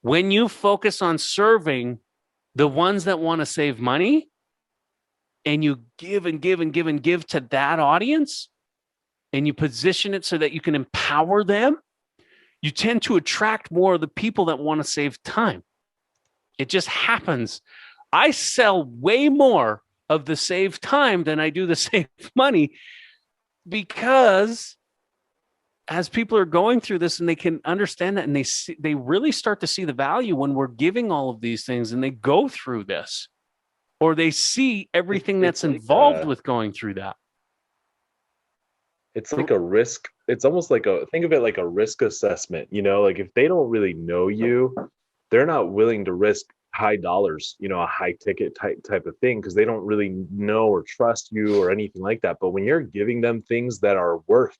When you focus on serving the ones that want to save money, and you give and give and give and give to that audience, and you position it so that you can empower them, you tend to attract more of the people that want to save time. It just happens. I sell way more of the save time than I do the save money, because as people are going through this and they can understand that, and they really start to see the value when we're giving all of these things, and they go through this, or they see everything that's involved with going through that. It's like a risk. It's almost like think of it like a risk assessment, like if they don't really know you, they're not willing to risk high dollars, a high ticket type of thing, because they don't really know or trust you or anything like that. But when you're giving them things that are worth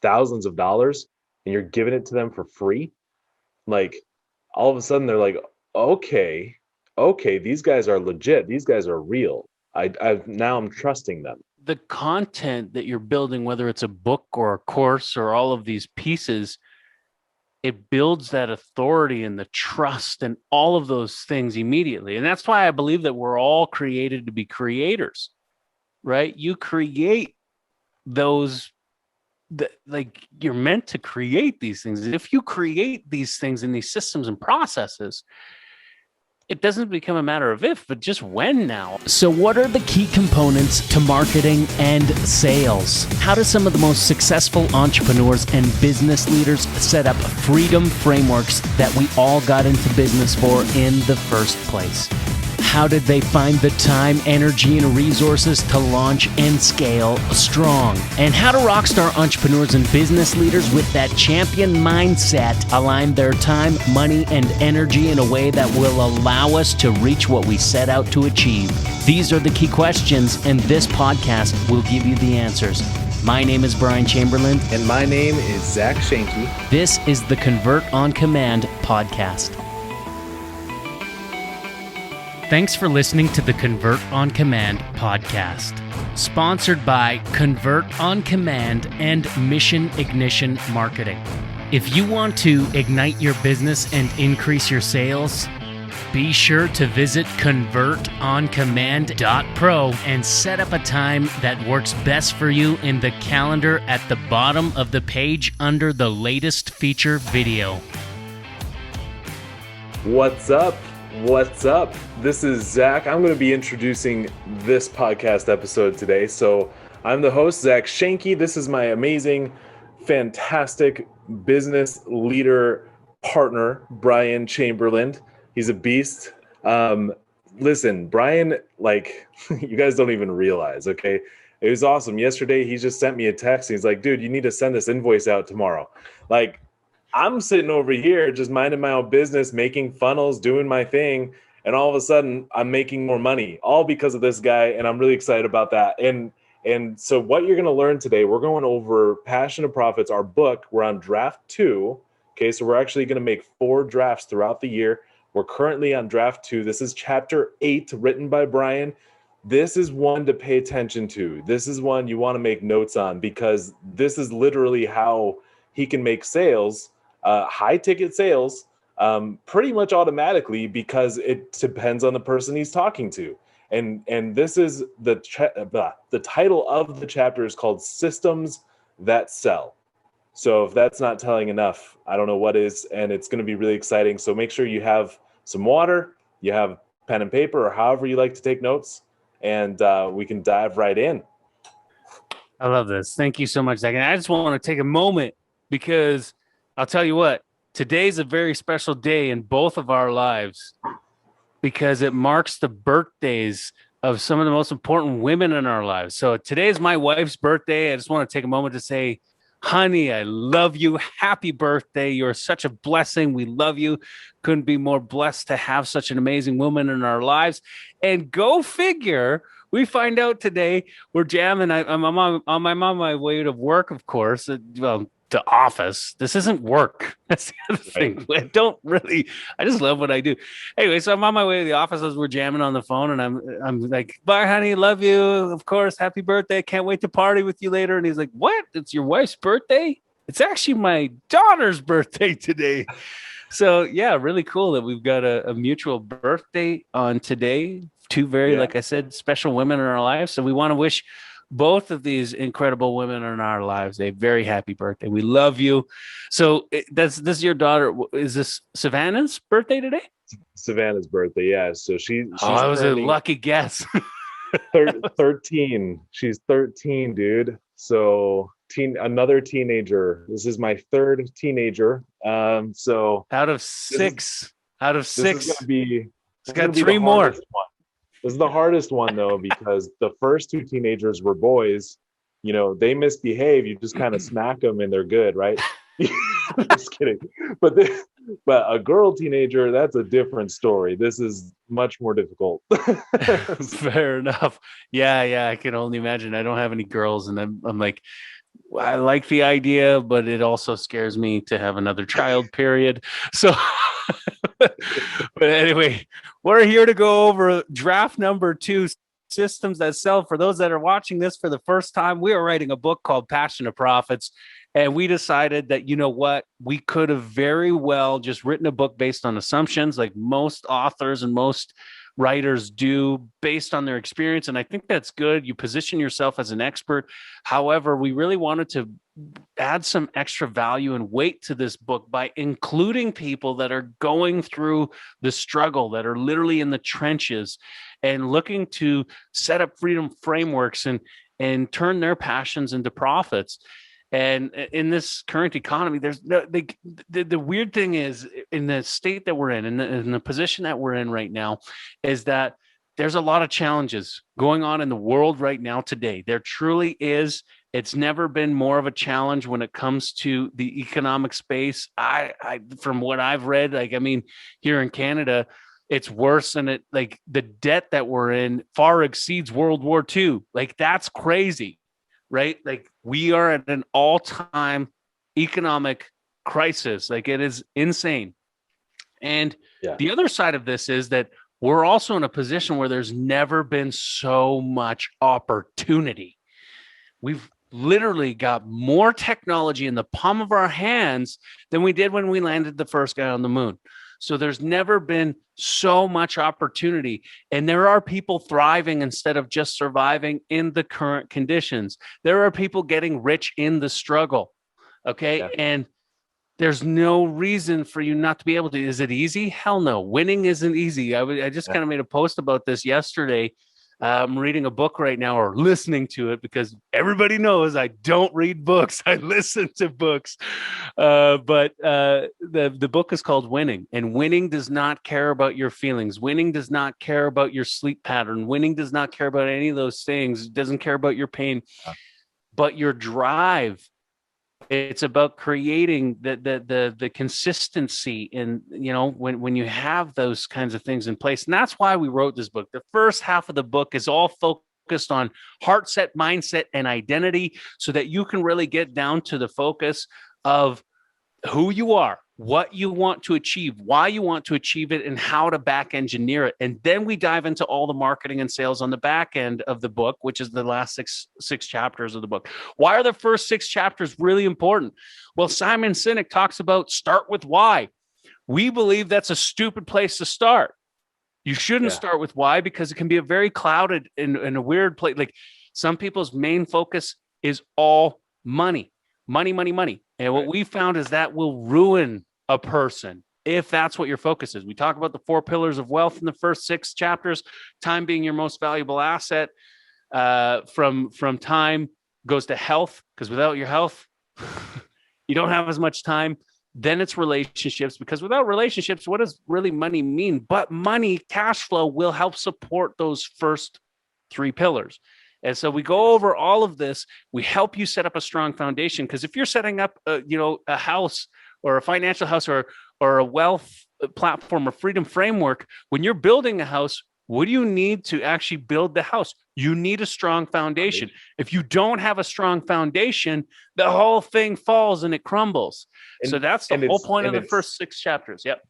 thousands of dollars and you're giving it to them for free, like all of a sudden they're like, okay, these guys are legit. These guys are real. I'm trusting them. The content that you're building, whether it's a book or a course or all of these pieces, it builds that authority and the trust and all of those things immediately. And that's why I believe that we're all created to be creators, right? You create those, like you're meant to create these things. If you create these things in these systems and processes, it doesn't become a matter of if, but just when now. So what are the key components to marketing and sales? How do some of the most successful entrepreneurs and business leaders set up freedom frameworks that we all got into business for in the first place? How did they find the time, energy, and resources to launch and scale strong? And how do Rockstar entrepreneurs and business leaders with that champion mindset align their time, money, and energy in a way that will allow us to reach what we set out to achieve? These are the key questions, and this podcast will give you the answers. My name is Brian Chamberlain. And my name is Zach Schenke. This is the Convert on Command podcast. Thanks for listening to the Convert on Command podcast, sponsored by Convert on Command and Mission Ignition Marketing. If you want to ignite your business and increase your sales, be sure to visit convertoncommand.pro and set up a time that works best for you in the calendar at the bottom of the page under the latest feature video. What's up? What's up? This is Zach. I'm going to be introducing this podcast episode today. So I'm the host, Zach Schenke. This is my amazing, fantastic business leader partner, Brian Chamberlain. He's a beast. Listen, Brian, you guys don't even realize, okay? It was awesome. Yesterday, he just sent me a text. He's like, dude, you need to send this invoice out tomorrow. I'm sitting over here just minding my own business, making funnels, doing my thing. And all of a sudden I'm making more money, all because of this guy. And I'm really excited about that. And so what you're going to learn today, we're going over Passion to Profits, our book. We're on draft 2. Okay. So we're actually going to make 4 drafts throughout the year. We're currently on draft 2. This is chapter 8 written by Brian. This is one to pay attention to. This is one you want to make notes on, because this is literally how he can make sales, high ticket sales, pretty much automatically, because it depends on the person he's talking to. And this is the title of the chapter is called Systems That Sell. So if that's not telling enough, I don't know what is, and it's going to be really exciting. So make sure you have some water, you have pen and paper, or however you like to take notes, and we can dive right in. I love this. Thank you so much, Zach. And I just want to take a moment, because I'll tell you what, today's a very special day in both of our lives, because it marks the birthdays of some of the most important women in our lives. So today is my wife's birthday. I just want to take a moment to say, honey, I love you. Happy birthday. You're such a blessing. We love you. Couldn't be more blessed to have such an amazing woman in our lives. And go figure, we find out today we're jamming. I'm on my way to work, of course. To office. This isn't work. That's the other thing. I just love what I do. Anyway, so I'm on my way to the office as we're jamming on the phone, and I'm like, bye, honey, love you. Of course, happy birthday. Can't wait to party with you later. And he's like, what? It's your wife's birthday? It's actually my daughter's birthday today. So yeah, really cool that we've got a mutual birthday on today. Two very, Yeah. like I said, special women in our lives. So we want to wish both of these incredible women in our lives a very happy birthday. We love you. So that's this is your daughter. Is this Savannah's birthday today? Savannah's birthday. Yeah. So Oh, she's that was a turning lucky guess. 13. She's 13, dude. So another teenager. This is my third teenager. So Out of this is six, out of this is six, gonna be it's this is gonna got be the three more. hardest one. This is the hardest one though, because the first two teenagers were boys. You know, they misbehave. You just kind of smack them and they're good, right? Just kidding. But but a girl teenager, that's a different story. This is much more difficult. Fair enough. Yeah, yeah, I can only imagine. I don't have any girls, and I'm like, I like the idea, but it also scares me to have another child, period. So, but anyway, we're here to go over draft number 2, systems that sell. For those that are watching this for the first time, we are writing a book called Passion of Profits. And we decided that, you know what, we could have very well just written a book based on assumptions, like most authors and most writers do based on their experience. And I think that's good. You position yourself as an expert. However, we really wanted to add some extra value and weight to this book by including people that are going through the struggle, that are literally in the trenches and looking to set up freedom frameworks and turn their passions into profits. And in this current economy, there's no, the weird thing is, in the state that we're in the position that we're in right now, is that there's a lot of challenges going on in the world right now today. There truly is. It's never been more of a challenge when it comes to the economic space. I from what I've read, like, I mean, here in Canada, it's worse than it, like the debt that we're in far exceeds World War II. Like, that's crazy, right? Like, we are at an all-time economic crisis. Like, it is insane. And Yeah. the other side of this is that we're also in a position where there's never been so much opportunity. We've literally got more technology in the palm of our hands than we did when we landed the first guy on the moon. So there's never been so much opportunity. And there are people thriving instead of just surviving in the current conditions. There are people getting rich in the struggle. Okay. Yeah. And there's no reason for you not to be able to. Is it easy? Hell no. Winning isn't easy. I just kind of made a post about this yesterday. I'm reading a book right now, or listening to it, because everybody knows I don't read books. I listen to books. But the book is called Winning, and winning does not care about your feelings. Winning does not care about your sleep pattern. Winning does not care about any of those things. It doesn't care about your pain, but your drive. It's about creating the consistency, and when you have those kinds of things in place. And that's why we wrote this book. The first half of the book is all focused on heart set, mindset, and identity, so that you can really get down to the focus of who you are, what you want to achieve, why you want to achieve it, and how to back engineer it. And then we dive into all the marketing and sales on the back end of the book, which is the last six chapters of the book. Why are the first 6 chapters really important? Well, Simon Sinek talks about start with why. We believe that's a stupid place to start. You shouldn't start with why, because it can be a very clouded and a weird place. Like, some people's main focus is all money. Money. And what we found is that will ruin a person if that's what your focus is. We talk about the 4 pillars of wealth in the first 6 chapters, time being your most valuable asset. From time goes to health, because without your health, you don't have as much time. Then it's relationships, because without relationships, what does really money mean? But money, cash flow, will help support those first 3 pillars. And so we go over all of this. We help you set up a strong foundation, because if you're setting up, a house or a financial house or a wealth platform or freedom framework, when you're building a house, what do you need to actually build the house? You need a strong foundation. If you don't have a strong foundation, the whole thing falls and it crumbles. So that's the whole point of the first 6 chapters. Yep.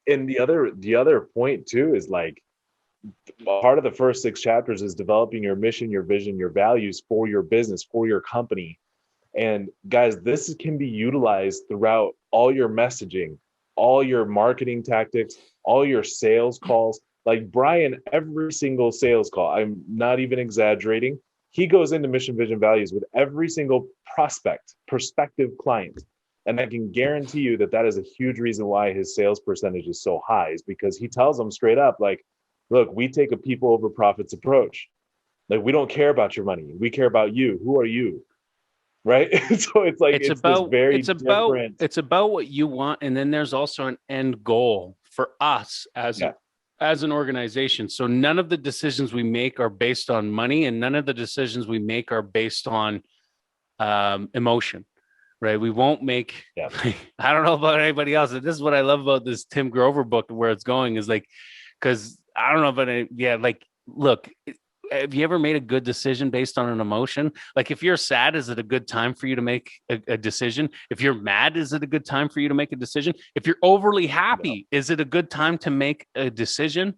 And the other point too is, like, part of the first 6 chapters is developing your mission, your vision, your values for your business, for your company. And guys, this can be utilized throughout all your messaging. all your marketing tactics, all your sales calls. Like Brian, every single sales call, I'm not even exaggerating, he goes into mission, vision, values with every single prospective client. And I can guarantee you that that is a huge reason why his sales percentage is so high, is because he tells them straight up, like, look, we take a people over profits approach. Like, we don't care about your money. We care about you. Who are you? Right. So it's like, it's this very different. it's about what you want. And then there's also an end goal for us as an organization. So none of the decisions we make are based on money, and none of the decisions we make are based on emotion. Right. We won't make, I don't know about anybody else. This is what I love about this Tim Grover book, where it's going is like, because I don't know about it. Yeah. Like, look, have you ever made a good decision based on an emotion? Like, if you're sad, is it a good time for you to make a decision? If you're mad, is it a good time for you to make a decision? If you're overly happy, is it a good time to make a decision?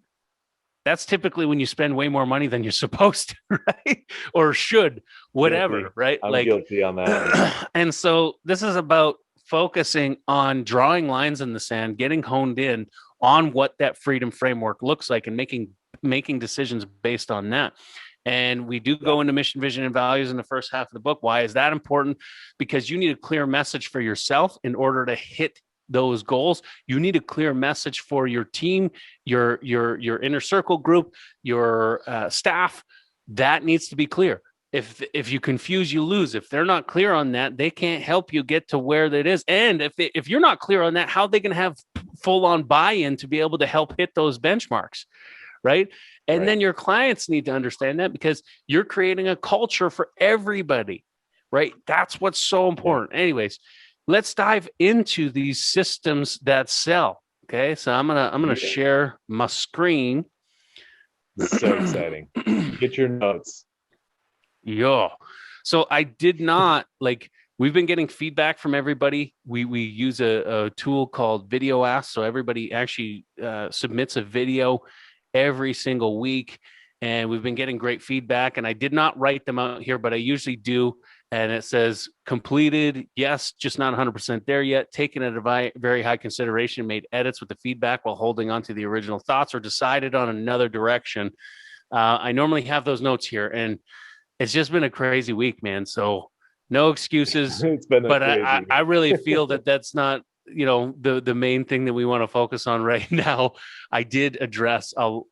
That's typically when you spend way more money than you're supposed to, right? Or should, whatever, guilty. Right? I'm guilty on that. And so this is about focusing on drawing lines in the sand, getting honed in on what that freedom framework looks like, and making decisions based on that. And we do go into mission, vision, and values in the first half of the book. Why is that important? Because you need a clear message for yourself in order to hit those goals. You need a clear message for your team, your inner circle group, your staff. That needs to be clear. If you confuse, you lose. If they're not clear on that, they can't help you get to where that is. And if you're not clear on that, how are they going to have full on buy-in to be able to help hit those benchmarks? Right. And then your clients need to understand that, because you're creating a culture for everybody. Right. That's what's so important. Anyways, let's dive into these systems that sell. Okay. So I'm gonna share my screen. This is so exciting. Get your notes. Yeah. So I did not we've been getting feedback from everybody. We use a tool called Video Ask. So everybody actually submits a video every single week, and we've been getting great feedback. And I did not write them out here, but I usually do. And it says completed, yes, just not 100% there yet. Taken at a very high consideration, made edits with the feedback while holding on to the original thoughts, or decided on another direction. I normally have those notes here, and it's just been a crazy week, man. So no excuses. It's been but I really feel that that's not, the main thing that we want to focus on right now. I did address a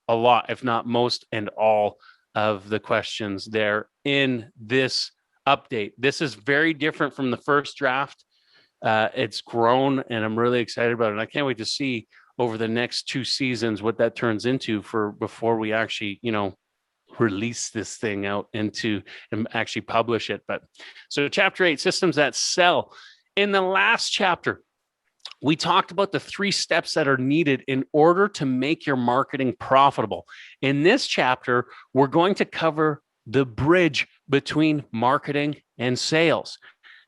lot, if not most and all of the questions there in this update. This is very different from the first draft. It's grown, and I'm really excited about it. And I can't wait to see over the next 2 seasons what that turns into before we actually, release this thing out into and actually publish it. But so chapter 8, systems that sell. In the last chapter, we talked about the 3 steps that are needed in order to make your marketing profitable. In this chapter, we're going to cover the bridge between marketing and sales.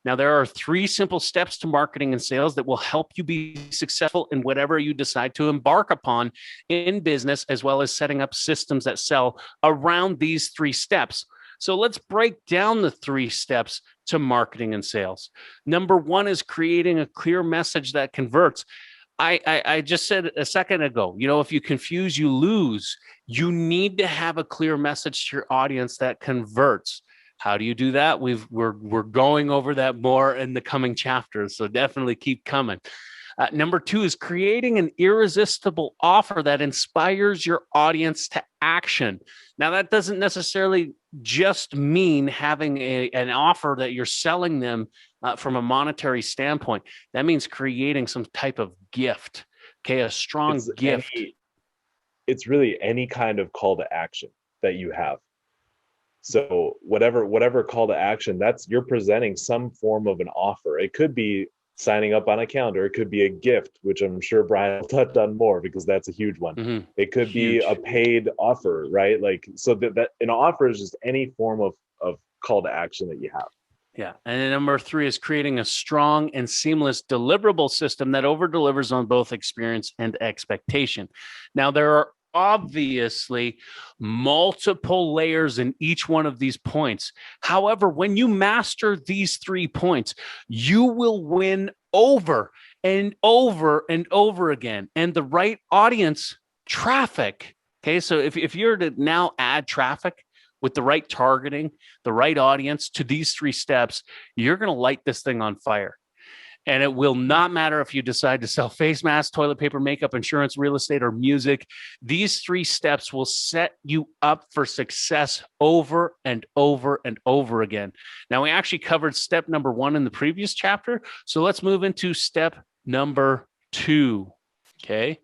Now, there are 3 simple steps to marketing and sales that will help you be successful in whatever you decide to embark upon in business, as well as setting up systems that sell around these 3 steps. So let's break down the 3 steps to marketing and sales. Number 1 is creating a clear message that converts. I just said a second ago, if you confuse, you lose. You need to have a clear message to your audience that converts. How do you do that? We're going over that more in the coming chapters, so definitely keep coming. Number 2 is creating an irresistible offer that inspires your audience to action. Now, that doesn't necessarily just mean having an offer that you're selling them from a monetary standpoint. That means creating some type of gift, okay, a strong gift. It's really any kind of call to action that you have. So whatever call to action, you're presenting some form of an offer. It could be signing up on a calendar. It could be a gift, which I'm sure Brian will touch on more because that's a huge one. Mm-hmm. It could be a paid offer, right? So that an offer is just any form of call to action that you have. Yeah. And then number 3 is creating a strong and seamless deliverable system that over delivers on both experience and expectation. Now, there are obviously multiple layers in each one of these points. However, when you master these 3 points, you will win over and over again. And the right audience traffic. Okay. So if you're to now add traffic with the right targeting, the right audience to these 3 steps, you're going to light this thing on fire. And it will not matter if you decide to sell face masks, toilet paper, makeup, insurance, real estate, or music. These 3 steps will set you up for success over and over and over again. Now, we actually covered step number 1 in the previous chapter. So let's move into step number 2. Okay.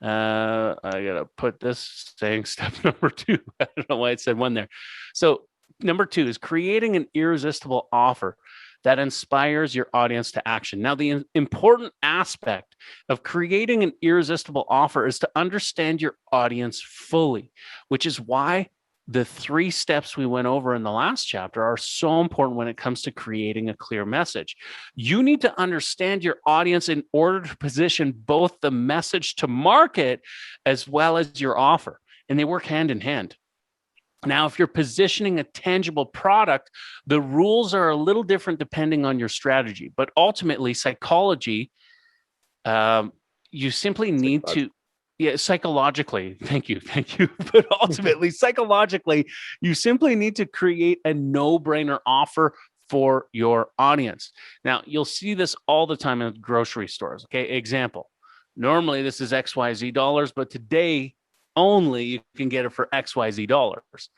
I got to put this saying step number 2. I don't know why it said 1 there. So number 2 is creating an irresistible offer that inspires your audience to action. Now, the important aspect of creating an irresistible offer is to understand your audience fully, which is why the 3 steps we went over in the last chapter are so important when it comes to creating a clear message. You need to understand your audience in order to position both the message to market as well as your offer, and they work hand in hand. Now, if you're positioning a tangible product, the rules are a little different depending on your strategy. But ultimately, psychology, you simply need to, psychologically, thank you. But ultimately, psychologically, you simply need to create a no-brainer offer for your audience. Now, you'll see this all the time in grocery stores. Okay, example. Normally, this is XYZ dollars, but today, only you can get it for XYZ dollars.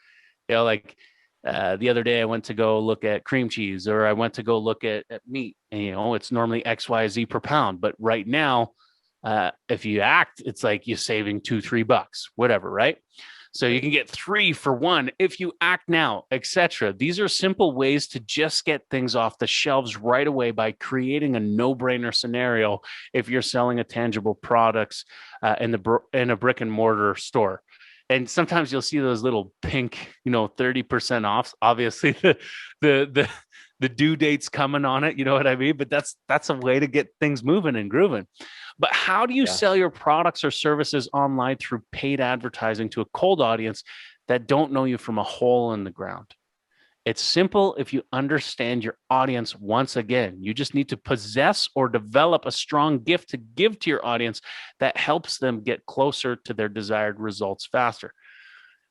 Like the other day I went to go look at cream cheese, or I went to go look at meat, and it's normally XYZ per pound. But right now, if you act, it's like you're saving $2-3, whatever, right? So you can get 3 for 1 if you act now, etc. These are simple ways to just get things off the shelves right away by creating a no-brainer scenario if you're selling a tangible products in a brick and mortar store. And sometimes you'll see those little pink, 30% off. Obviously, the due date's coming on it. You know what I mean? But that's a way to get things moving and grooving. But how do you sell your products or services online through paid advertising to a cold audience that don't know you from a hole in the ground? It's simple if you understand your audience. Once again, you just need to possess or develop a strong gift to give to your audience that helps them get closer to their desired results faster.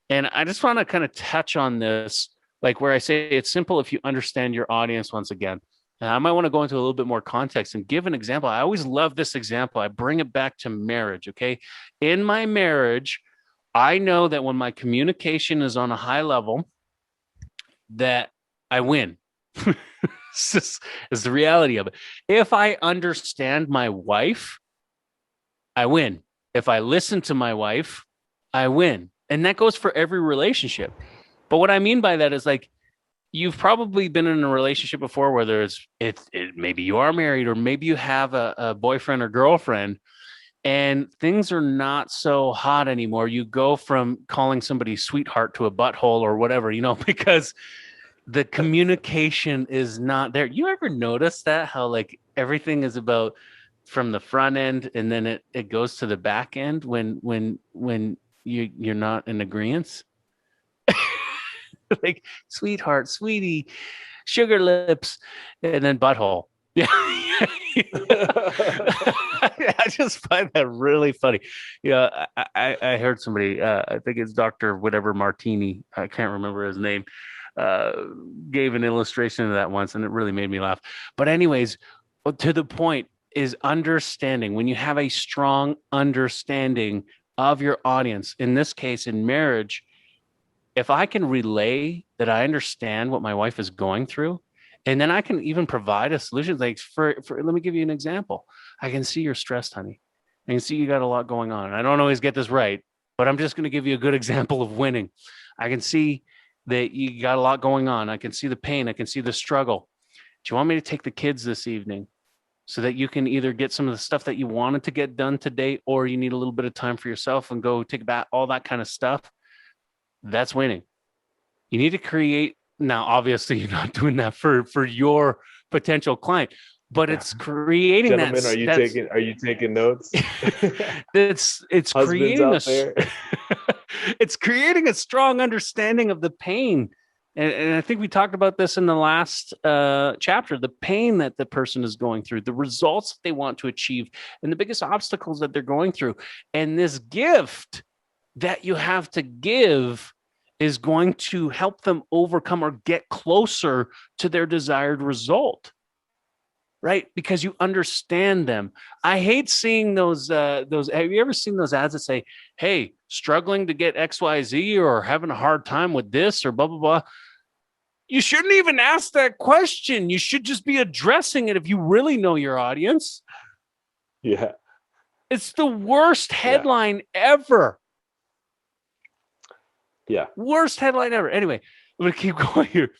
And I just want to kind of touch on this, like where I say it's simple if you understand your audience once again. And I might want to go into a little bit more context and give an example. I always love this example. I bring it back to marriage, okay? In my marriage, I know that when my communication is on a high level, that I win. It's the reality of it. If I understand my wife, I win. If I listen to my wife, I win. And that goes for every relationship. But what I mean by that is, like, you've probably been in a relationship before, whether it's maybe you are married, or maybe you have a boyfriend or girlfriend, and things are not so hot anymore. You go from calling somebody sweetheart to a butthole or whatever, because the communication is not there. You ever notice that, how like everything is about from the front end and then it goes to the back end when you're not in agreement? Like sweetheart, sweetie, sugar lips, and then butthole. Yeah. I just find that really funny. I heard somebody, I think it's Dr. whatever Martini, I can't remember his name, gave an illustration of that once, and it really made me laugh. But anyways, to the point is understanding. When you have a strong understanding of your audience, in this case, in marriage, if I can relay that I understand what my wife is going through, and then I can even provide a solution. Like for let me give you an example. I can see you're stressed, honey. I can see you got a lot going on. I don't always get this right, but I'm just going to give you a good example of winning. I can see that you got a lot going on. I can see the pain. I can see the struggle. Do you want me to take the kids this evening so that you can either get some of the stuff that you wanted to get done today, or you need a little bit of time for yourself and go take a bath, all that kind of stuff? That's winning. You need to create. Now, obviously, you're not doing that for your potential client, but it's creating. Gentlemen, are you taking notes? it's creating it's creating a strong understanding of the pain And I think we talked about this in the last chapter, the pain that the person is going through, the results that they want to achieve, and the biggest obstacles that they're going through. And this gift that you have to give is going to help them overcome or get closer to their desired result, right? Because you understand them. I hate seeing those. Have you ever seen those ads that say, "Hey, struggling to get XYZ or having a hard time with this or blah blah blah"? You shouldn't even ask that question. You should just be addressing it if you really know your audience. Yeah. It's the worst headline ever. Yeah. Worst headline ever. Anyway, I'm going to keep going here.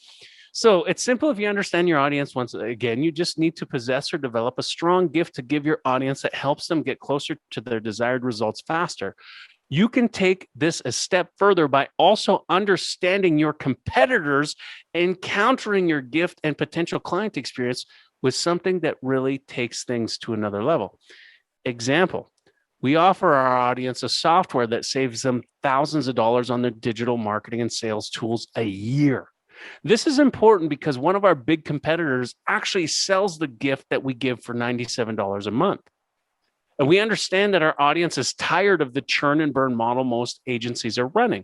So it's simple if you understand your audience. Once again, you just need to possess or develop a strong gift to give your audience that helps them get closer to their desired results faster. You can take this a step further by also understanding your competitors and countering your gift and potential client experience with something that really takes things to another level. Example, we offer our audience a software that saves them thousands of dollars on their digital marketing and sales tools a year. This is important because one of our big competitors actually sells the gift that we give for $97 a month. And we understand that our audience is tired of the churn and burn model most agencies are running,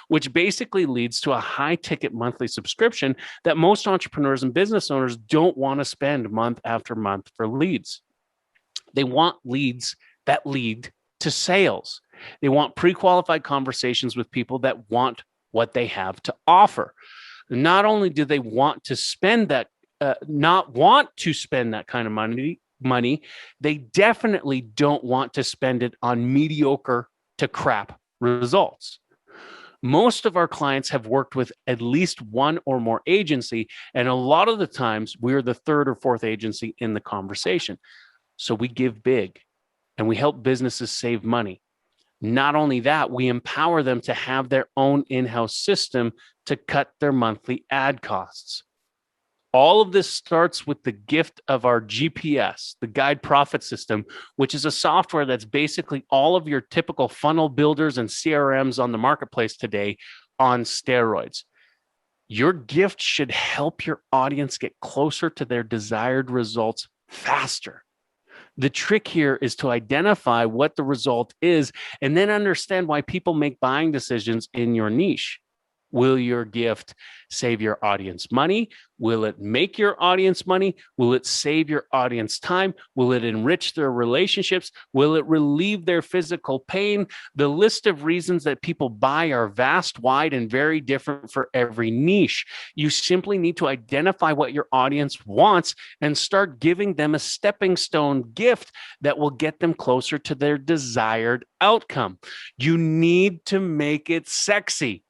which basically leads to a high ticket monthly subscription that most entrepreneurs and business owners don't want to spend month after month for leads. They want leads that lead to sales. They want pre-qualified conversations with people that want what they have to offer. Not only do they want to spend that, not want to spend that kind of money, they definitely don't want to spend it on mediocre to crap results. Most of our clients have worked with at least one or more agency, and a lot of the times we're the third or fourth agency in the conversation. So we give big and we help businesses save money. Not only that, we empower them to have their own in-house system to cut their monthly ad costs. All of this starts with the gift of our GPS, the Guide Profit System, which is a software that's basically all of your typical funnel builders and CRMs on the marketplace today on steroids. Your gift should help your audience get closer to their desired results faster. The trick here is to identify what the result is and then understand why people make buying decisions in your niche. Will your gift save your audience money? Will it make your audience money? Will it save your audience time? Will it enrich their relationships? Will it relieve their physical pain? The list of reasons that people buy are vast, wide, and very different for every niche. You simply need to identify what your audience wants and start giving them a stepping stone gift that will get them closer to their desired outcome. You need to make it sexy.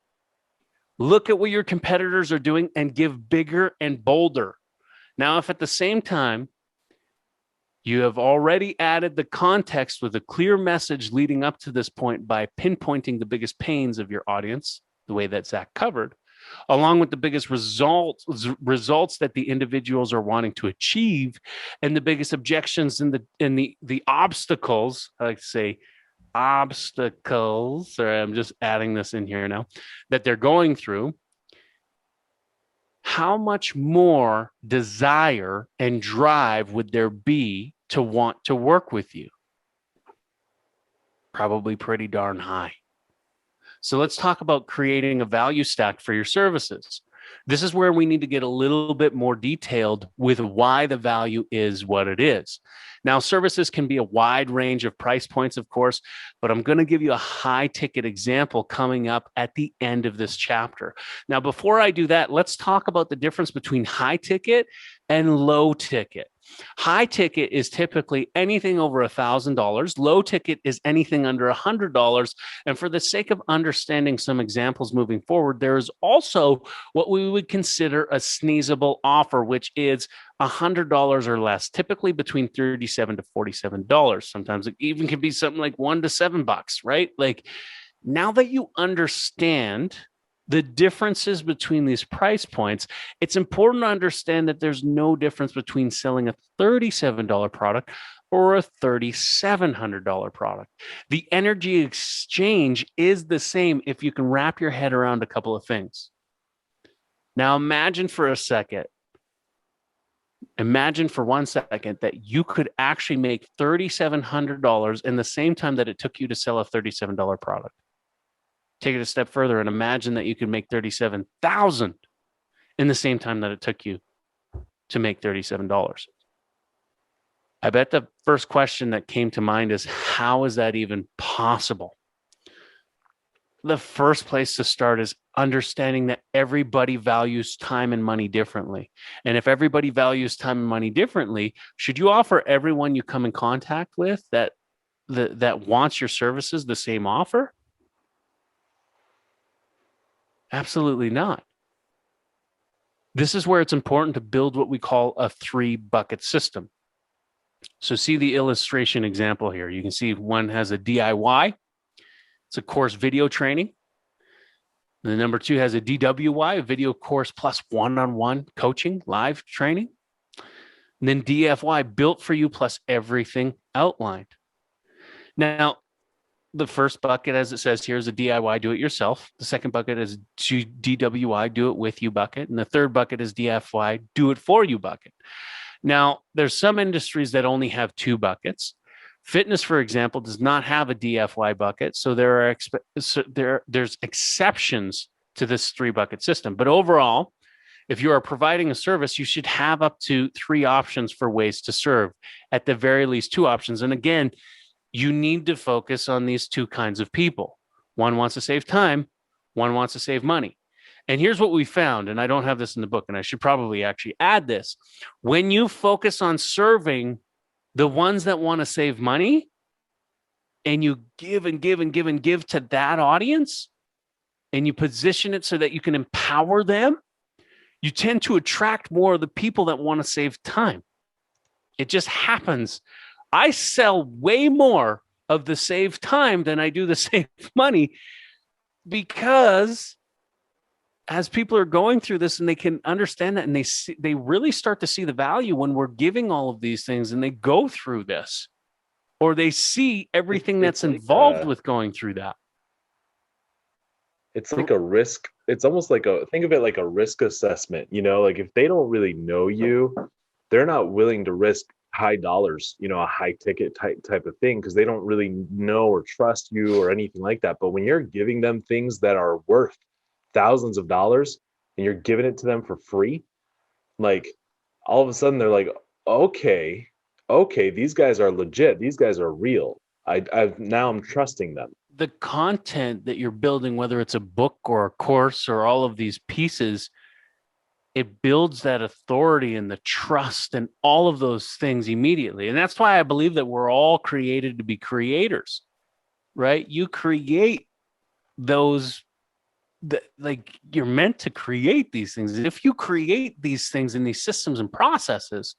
Look at what your competitors are doing and give bigger and bolder. Now, if at the same time you have already added the context with a clear message leading up to this point by pinpointing the biggest pains of your audience, the way that Zach covered, along with the biggest results that the individuals are wanting to achieve, and the biggest objections and the obstacles, I like to say, obstacles, or I'm just adding this in here now, that they're going through, how much more desire and drive would there be to want to work with you? Probably pretty darn high. So let's talk about creating a value stack for your services. This is where we need to get a little bit more detailed with why the value is what it is. Now, services can be a wide range of price points, of course, but I'm going to give you a high ticket example coming up at the end of this chapter. Now, before I do that, let's talk about the difference between high ticket and low ticket. High ticket is typically anything over $1,000. Low ticket is anything under $100. And for the sake of understanding some examples moving forward, there is also what we would consider a sneezable offer, which is $100 or less, typically between $37 to $47. Sometimes it even can be something like $1 to $7, right? Like, now that you understand the differences between these price points, it's important to understand that there's no difference between selling a $37 product or a $3,700 product. The energy exchange is the same if you can wrap your head around a couple of things. Now imagine for 1 second that you could actually make $3,700 in the same time that it took you to sell a $37 product. Take it a step further and imagine that you could make $37,000 in the same time that it took you to make $37. I bet the first question that came to mind is, how is that even possible? The first place to start is understanding that everybody values time and money differently. And if everybody values time and money differently, should you offer everyone you come in contact with that wants your services the same offer? Absolutely not. This is where it's important to build what we call a 3-bucket system. So see the illustration example here. You can see one has a DIY. It's a course video training. And the number 2 has a DWY, a video course plus one-on-one coaching, live training. And then DFY, built for you plus everything outlined. Now, the first bucket, as it says here, is a DIY, do it yourself. The second bucket is DWI, do it with you bucket. And the third bucket is DFY, do it for you bucket. Now, there's some industries that only have 2 buckets. Fitness, for example, does not have a DFY bucket. So there's exceptions to this 3-bucket system. But overall, if you are providing a service, you should have up to 3 options for ways to serve, at the very least 2 options. And again, you need to focus on these 2 kinds of people. One wants to save time, one wants to save money. And here's what we found, and I don't have this in the book, and I should probably actually add this. When you focus on serving the ones that want to save money, and you give and give and give and give to that audience, and you position it so that you can empower them, you tend to attract more of the people that want to save time. It just happens. I sell way more of the save time than I do the save money, because as people are going through this and they can understand that, and they really start to see the value when we're giving all of these things, and they go through this, or they see everything that's involved with going through that. It's like a risk. It's almost like think of it like a risk assessment, like if they don't really know you, they're not willing to risk high dollars, a high ticket type of thing, because they don't really know or trust you or anything like that. But when you're giving them things that are worth thousands of dollars and you're giving it to them for free, like all of a sudden they're like, okay, these guys are legit. These guys are real. Now I'm trusting them. The content that you're building, whether it's a book or a course or all of these pieces, it builds that authority and the trust and all of those things immediately. And that's why I believe that we're all created to be creators, right? You create those, like you're meant to create these things. If you create these things in these systems and processes,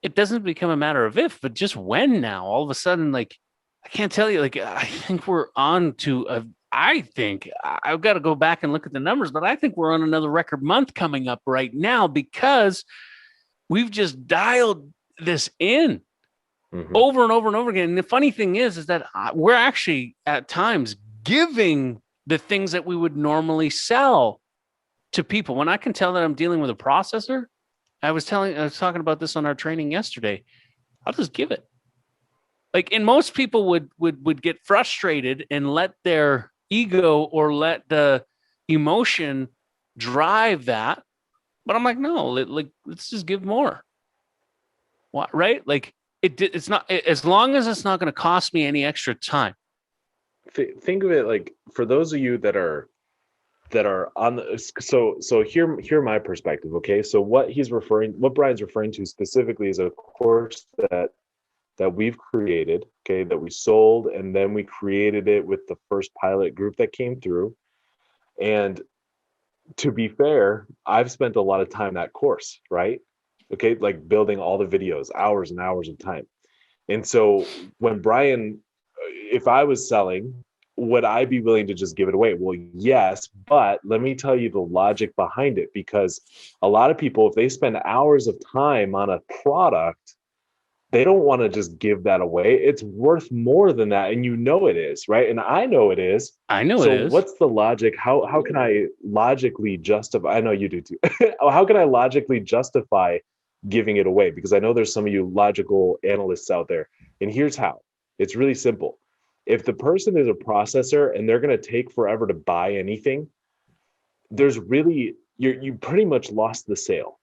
it doesn't become a matter of if, but just when. Now, all of a sudden, like, I can't tell you, like, I think we're on to I've got to go back and look at the numbers, but I think we're on another record month coming up right now, because we've just dialed this in over and over and over again. And the funny thing is that we're actually at times giving the things that we would normally sell to people. When I can tell that I'm dealing with a processor, I was talking about this on our training yesterday, I'll just give it. Like, and most people would get frustrated and let their ego or let the emotion drive that. But I'm like, no, let's just give more. What, right? Like it's not, as long as it's not going to cost me any extra time. Think of it like, for those of you that are on the, so hear my perspective. Okay. So what Brian's referring to specifically is a course that we've created, okay, that we sold, and then we created it with the first pilot group that came through. And to be fair, I've spent a lot of time in that course, right? Okay, like building all the videos, hours and hours of time. And so when Brian, if I was selling, would I be willing to just give it away? Well, yes, but let me tell you the logic behind it, because a lot of people, if they spend hours of time on a product, they don't want to just give that away. It's worth more than that. And you know it is, right? And I know it is. I know it So is. what's the logic? How can I logically justify? I know you do too. How can I logically justify giving it away? Because I know there's some of you logical analysts out there. And here's how. It's really simple. If the person is a processor and they're going to take forever to buy anything, there's really you pretty much lost the sale.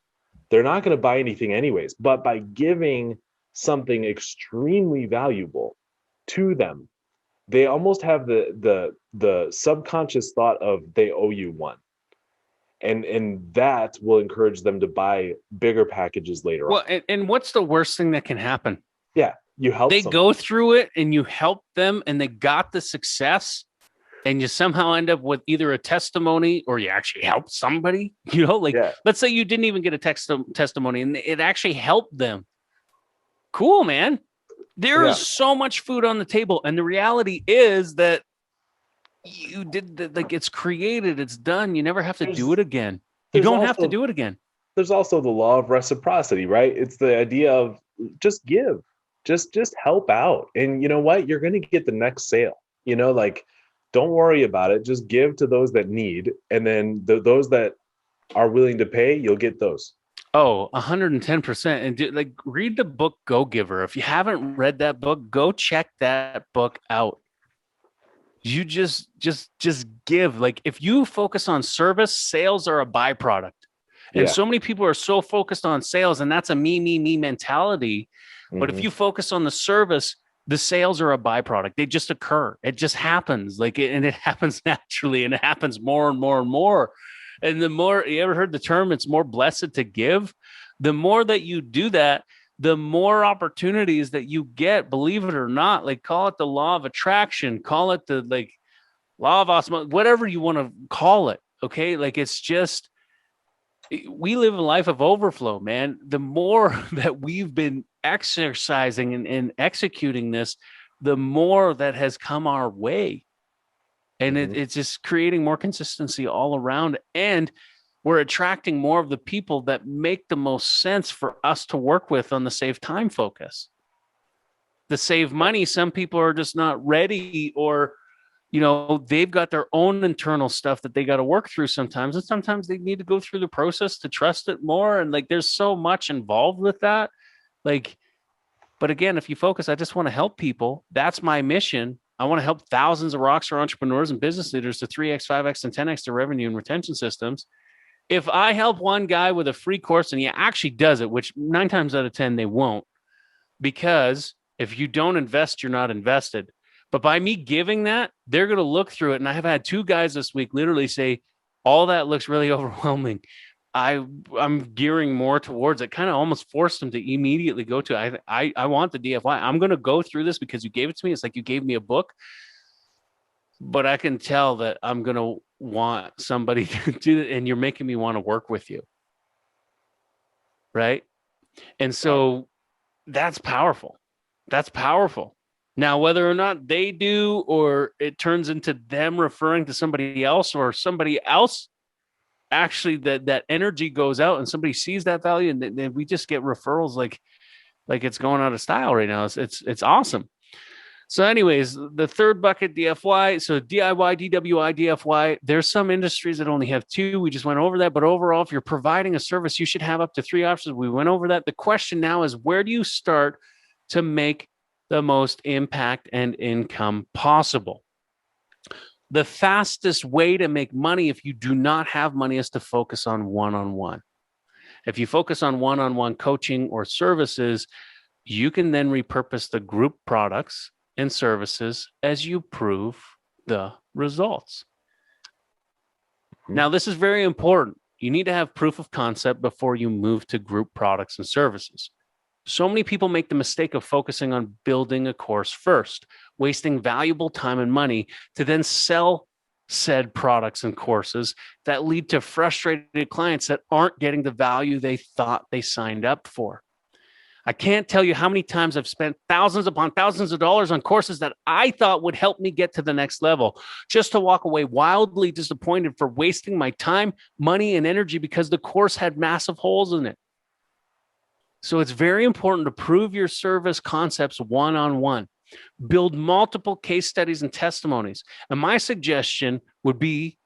They're not going to buy anything anyways, but by giving something extremely valuable to them, they almost have the subconscious thought of they owe you one. And that will encourage them to buy bigger packages later on. Well, and what's the worst thing that can happen? Yeah, you help They someone. go through it and you help them and they got the success and you somehow end up with either a testimony or you actually help somebody, let's say you didn't even get a testimony and it actually helped them. Cool, man. There is so much food on the table. And the reality is that you did like it's created, it's done. You never have to do it again. You don't have to do it again. There's also the law of reciprocity, right? It's the idea of just give, just help out. And you know what? You're going to get the next sale, don't worry about it. Just give to those that need. And then those that are willing to pay, you'll get those. Oh, 110%. And read the book Go Giver. If you haven't read that book, go check that book out. You just give. Like if you focus on service, sales are a byproduct. And so many people are so focused on sales, and that's a me mentality. But if you focus on the service, the sales are a byproduct. They just occur. It just happens. And it happens naturally, and it happens more and more and more. And the more, you ever heard the term, it's more blessed to give? The more that you do that, the more opportunities that you get, believe it or not. Like call it the law of attraction, call it the law of osmosis, whatever you want to call it. Okay. It's just, we live a life of overflow, man. The more that we've been exercising and executing this, the more that has come our way. And it's just creating more consistency all around. And we're attracting more of the people that make the most sense for us to work with on the save time focus. The save money, some people are just not ready, or they've got their own internal stuff that they got to work through sometimes. And sometimes they need to go through the process to trust it more. And there's so much involved with that. But again, if you focus, I just want to help people. That's my mission. I want to help thousands of Rockstar entrepreneurs and business leaders to 3x, 5x, and 10x their revenue and retention systems. If I help one guy with a free course and he actually does it, which 9 times out of 10, they won't, because if you don't invest, you're not invested. But by me giving that, they're going to look through it. And I have had 2 guys this week literally say, all that looks really overwhelming. I'm gearing more towards it. Kind of almost forced them to immediately go to it. I want the DFY. I'm going to go through this because you gave it to me. It's like you gave me a book, but I can tell that I'm going to want somebody to do it, and you're making me want to work with you. Right. And so that's powerful. That's powerful. Now, whether or not they do, or it turns into them referring to somebody else, or somebody else actually that energy goes out and somebody sees that value, and then we just get referrals like it's going out of style right now. It's awesome. So anyways, the third bucket, DFY. So DIY, DWI, DFY. There's some industries that only have 2. We just went over that. But overall, if you're providing a service, you should have up to 3 options. We went over that. The question now is, where do you start to make the most impact and income possible? The fastest way to make money if you do not have money is to focus on one-on-one. If you focus on one-on-one coaching or services, you can then repurpose the group products and services as you prove the results. Now, this is very important. You need to have proof of concept before you move to group products and services. So many people make the mistake of focusing on building a course first, wasting valuable time and money to then sell said products and courses that lead to frustrated clients that aren't getting the value they thought they signed up for. I can't tell you how many times I've spent thousands upon thousands of dollars on courses that I thought would help me get to the next level, just to walk away wildly disappointed for wasting my time, money, and energy because the course had massive holes in it. So it's very important to prove your service concepts one-on-one. Build multiple case studies and testimonies. And my suggestion would be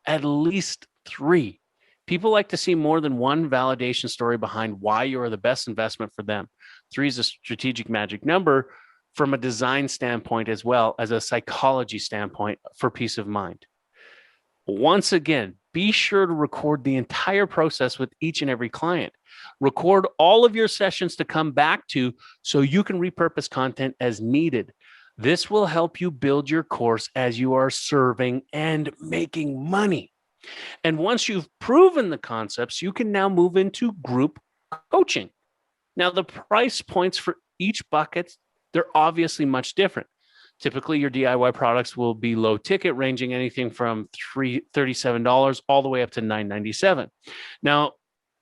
at least 3. People like to see more than one validation story behind why you are the best investment for them. 3 is a strategic magic number from a design standpoint as well as a psychology standpoint for peace of mind. Once again, be sure to record the entire process with each and every client. Record all of your sessions to come back to so you can repurpose content as needed. This will help you build your course as you are serving and making money. And once you've proven the concepts, you can now move into group coaching. Now, the price points for each bucket, they're obviously much different. Typically, your DIY products will be low ticket, ranging anything from $37 all the way up to $9.97. Now,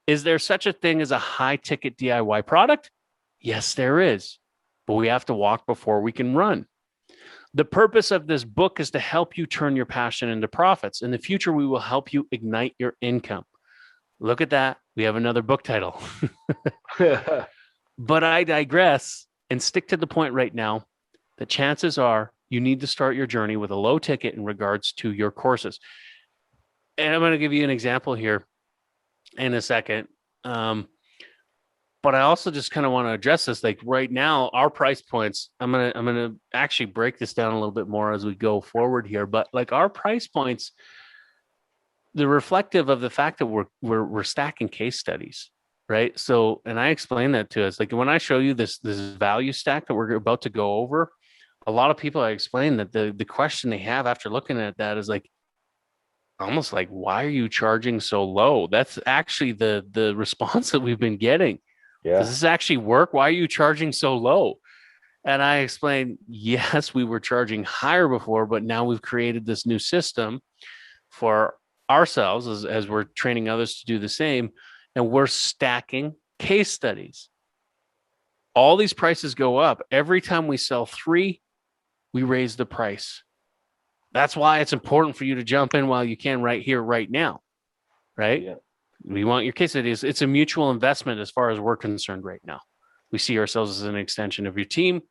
is there such a thing as a high ticket DIY product? Yes, there is, but we have to walk before we can run. The purpose of this book is to help you turn your passion into profits. In the future, we will help you ignite your income. Look at that. We have another book title. But I digress and stick to the point right now that chances are you need to start your journey with a low ticket in regards to your courses. And I'm going to give you an example here in a second. But I also just kind of want to address this. Like right now, our price points, I'm gonna actually break this down a little bit more as we go forward here. But like our price points, they're reflective of the fact that we're stacking case studies, right? So, and I explained that to us. Like when I show you this value stack that we're about to go over, a lot of people, I explain that the question they have after looking at that is like, almost like, why are you charging so low? That's actually the response that we've been getting. Yeah. Does this actually work? Why are you charging so low? And I explained, yes, we were charging higher before, but now we've created this new system for ourselves as we're training others to do the same. And we're stacking case studies. All these prices go up. Every time we sell 3, we raise the price. That's why it's important for you to jump in while you can right here, right now, right? Yeah. We want your case studies. It's a mutual investment as far as we're concerned right now. We see ourselves as an extension of your team.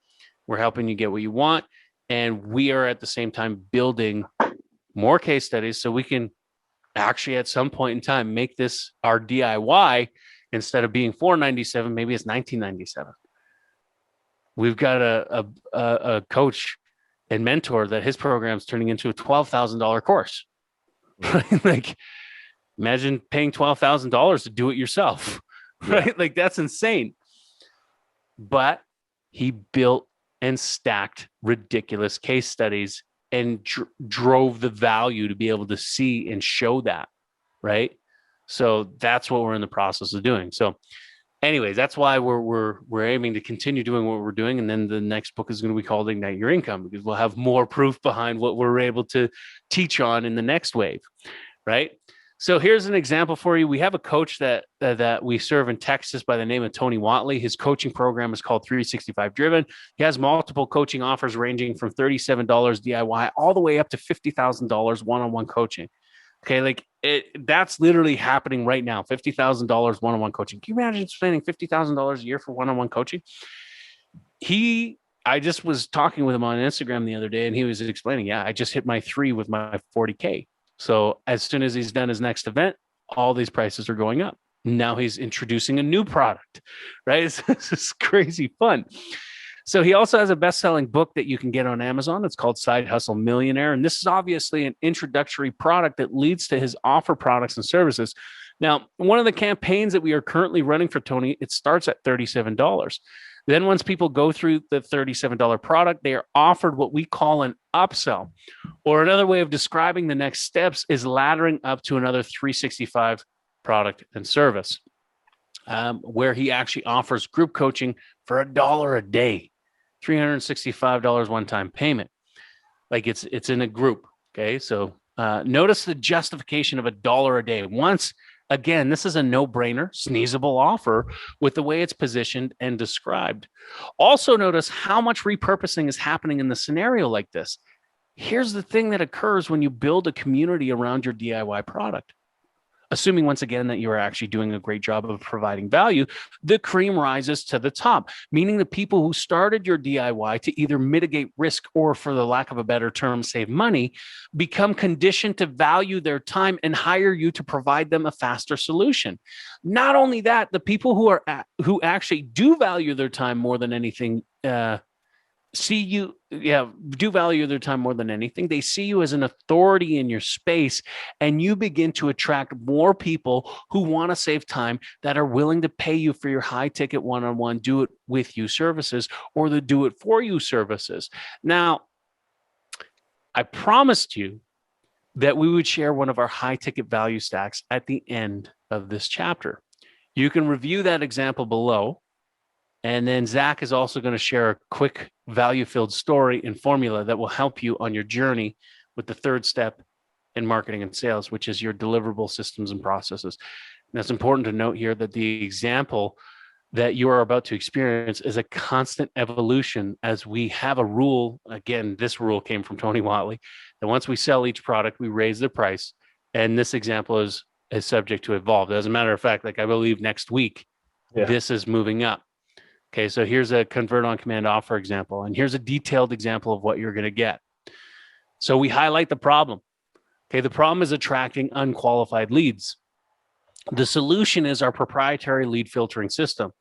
We're helping you get what you want. And we are at the same time building more case studies so we can actually at some point in time make this our DIY. Instead of being $497, maybe it's $1997. We've got a coach and mentor that his program is turning into a $12,000 course. Like, imagine paying $12,000 to do it yourself, right? Yeah. Like that's insane. But he built and stacked ridiculous case studies and drove the value to be able to see and show that, right? So that's what we're in the process of doing. So anyways, that's why we're aiming to continue doing what we're doing. And then the next book is going to be called Ignite Your Income, because we'll have more proof behind what we're able to teach on in the next wave, right? So here's an example for you. We have a coach that we serve in Texas by the name of Tony Watley. His coaching program is called 365 Driven. He has multiple coaching offers ranging from $37 DIY all the way up to $50,000 one-on-one coaching. Okay, like that's literally happening right now. $50,000 one-on-one coaching. Can you imagine spending $50,000 a year for one-on-one coaching? I just was talking with him on Instagram the other day, and he was explaining, yeah, I just hit my 3 with my 40K. So as soon as he's done his next event, all these prices are going up. Now he's introducing a new product, right? This is crazy fun. So he also has a best-selling book that you can get on Amazon. It's called Side Hustle Millionaire. And this is obviously an introductory product that leads to his offer products and services. Now, one of the campaigns that we are currently running for Tony, it starts at $37. Then once people go through the $37 product, they are offered what we call an upsell. Or another way of describing the next steps is laddering up to another 365 product and service, where he actually offers group coaching for $1 a day, $365 one-time payment. Like it's in a group. Okay. So notice the justification of $1 a day. Once again, this is a no-brainer, sneezable offer with the way it's positioned and described. Also notice how much repurposing is happening in the scenario like this. Here's the thing that occurs when you build a community around your DIY product. assuming once again that you are actually doing a great job of providing value, the cream rises to the top, meaning the people who started your DIY to either mitigate risk or, for the lack of a better term, save money, become conditioned to value their time and hire you to provide them a faster solution. Not only that, the people who actually do value their time more than anything, do value their time more than anything. They see you as an authority in your space, and you begin to attract more people who want to save time, that are willing to pay you for your high ticket one-on-one do it with you services or the do it for you services. Now, I promised you that we would share one of our high ticket value stacks at the end of this chapter. You can review that example below. And then Zach is also going to share a quick value-filled story and formula that will help you on your journey with the third step in marketing and sales, which is your deliverable systems and processes. And it's important to note here that the example that you are about to experience is a constant evolution, as we have a rule. Again, this rule came from Tony Watley, that once we sell each product, we raise the price. And this example is subject to evolve. As a matter of fact, like I believe next week, this is moving up. Okay, so here's a convert on command offer example, and here's a detailed example of what you're going to get. So we highlight the problem. Okay, the problem is attracting unqualified leads. The solution is our proprietary lead filtering system.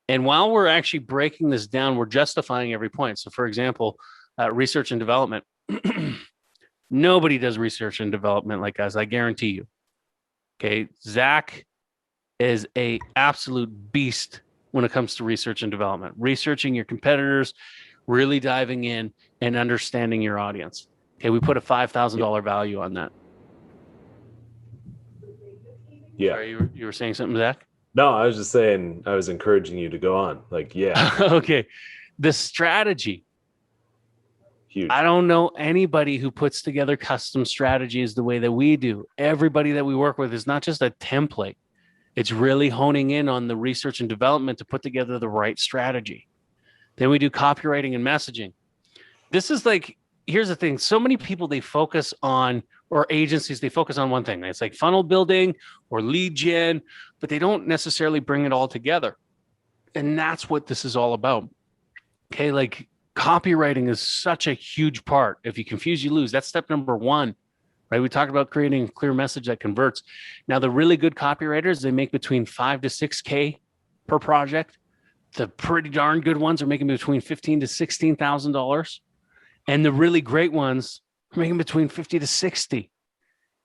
And while we're actually breaking this down, we're justifying every point. So for example, research and development. Nobody does research and development like us, I guarantee you. Okay, Zach is an absolute beast when it comes to research and development, researching your competitors, really diving in and understanding your audience. Okay, we put a $5,000 value on that. Yeah. Sorry, you were saying something, Zach? No, I was just saying, I was encouraging you to go on. Like, yeah. Okay. The strategy. Huge. I don't know anybody who puts together custom strategies the way that we do. Everybody that we work with is not just a template. It's really honing in on the research and development to put together the right strategy. Then we do copywriting and messaging. This is like, here's the thing. So many people, they focus on, or agencies, they focus on one thing. It's like funnel building or lead gen, but they don't necessarily bring it all together. And that's what this is all about. Okay, like copywriting is such a huge part. If you confuse, you lose. That's step number one. Right? We talked about creating a clear message that converts. Now, the really good copywriters, they make between $5,000 to $6,000 per project. The pretty darn good ones are making between $15,000 to $16,000. And the really great ones are making between $50,000 to $60,000.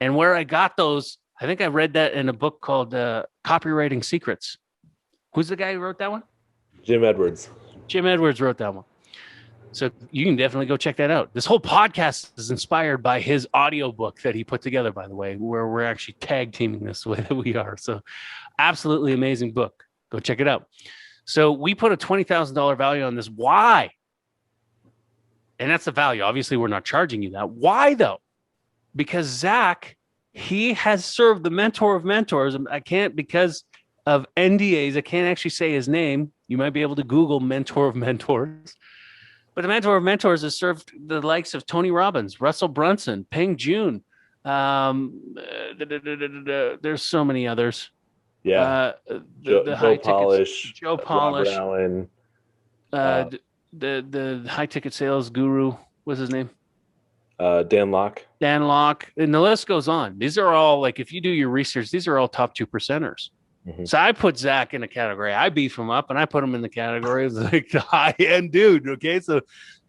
And where I got those, I think I read that in a book called Copywriting Secrets. Who's the guy who wrote that one? Jim Edwards. Jim Edwards wrote that one. So you can definitely go check that out. This whole podcast is inspired by his audiobook that he put together, by the way, where we're actually tag teaming this the way that we are. So absolutely amazing book. Go check it out. So we put a $20,000 value on this. Why? And that's the value. Obviously, we're not charging you that. Why though? Because Zach, he has served the mentor of mentors. I can't, because of NDAs, I can't actually say his name. You might be able to Google mentor of mentors. But the mentor of mentors has served the likes of Tony Robbins, Russell Brunson, Peng Joon. There's so many others. Yeah. Joe Polish. Joe Polish. Robert Allen. The high ticket sales guru. What's his name? Dan Locke. Dan Locke. And the list goes on. These are all, like, if you do your research, these are all top 2%ers. Mm-hmm. So I put Zach in a category. I beef him up and I put him in the category as like the high end dude. Okay. So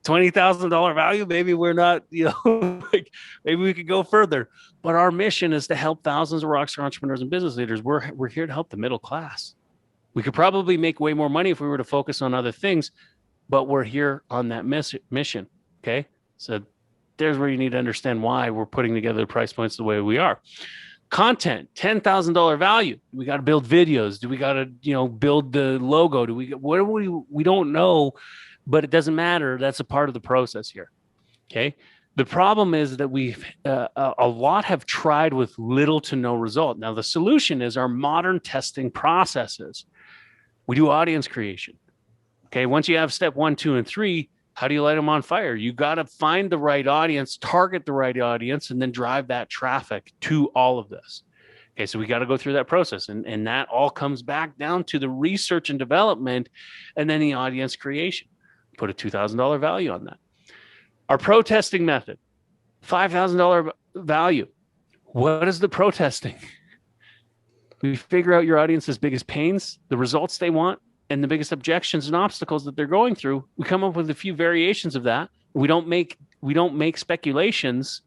$20,000 value. Maybe we're not, like maybe we could go further, but our mission is to help thousands of Rockstar entrepreneurs and business leaders. We're here to help the middle class. We could probably make way more money if we were to focus on other things, but we're here on that mission. Okay. So there's where you need to understand why we're putting together the price points the way we are. Content, $10,000 value. We got to build videos. Do we got to, build the logo? We don't know, but it doesn't matter. That's a part of the process here. Okay. The problem is that we've a lot have tried with little to no result. Now the solution is our modern testing processes. We do audience creation. Okay. Once you have step 1, 2, and 3, how do you light them on fire? You got to find the right audience, target the right audience, and then drive that traffic to all of this. Okay, so we got to go through that process. And that all comes back down to the research and development and then the audience creation. Put a $2,000 value on that. Our protesting method, $5,000 value. What is the protesting? We figure out your audience's biggest pains, the results they want, and the biggest objections and obstacles that they're going through. We come up with a few variations of that. We don't make speculations.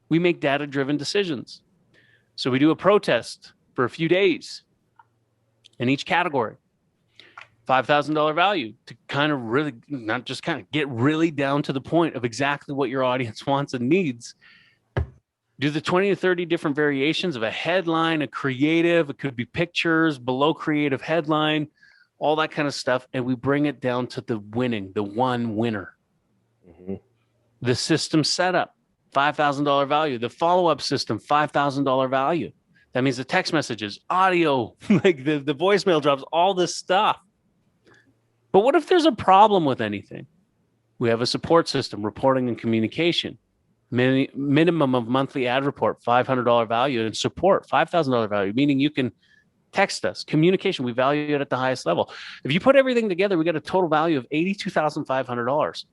We make data-driven decisions. So we do a protest for a few days in each category. $5,000 value to kind of really, not just kind of get really down to the point of exactly what your audience wants and needs. Do the 20 to 30 different variations of a headline, a creative, it could be pictures, below creative headline, all that kind of stuff. And we bring it down to the one winner. Mm-hmm. The system setup, $5,000 value. The follow-up system, $5,000 value. That means the text messages, audio, like the voicemail drops, all this stuff. But what if there's a problem with anything? We have a support system, reporting and communication. Minimum of monthly ad report, $500 value, and support, $5,000 value, meaning you can text us. Communication, we value it at the highest level. If you put everything together, we got a total value of $82,500.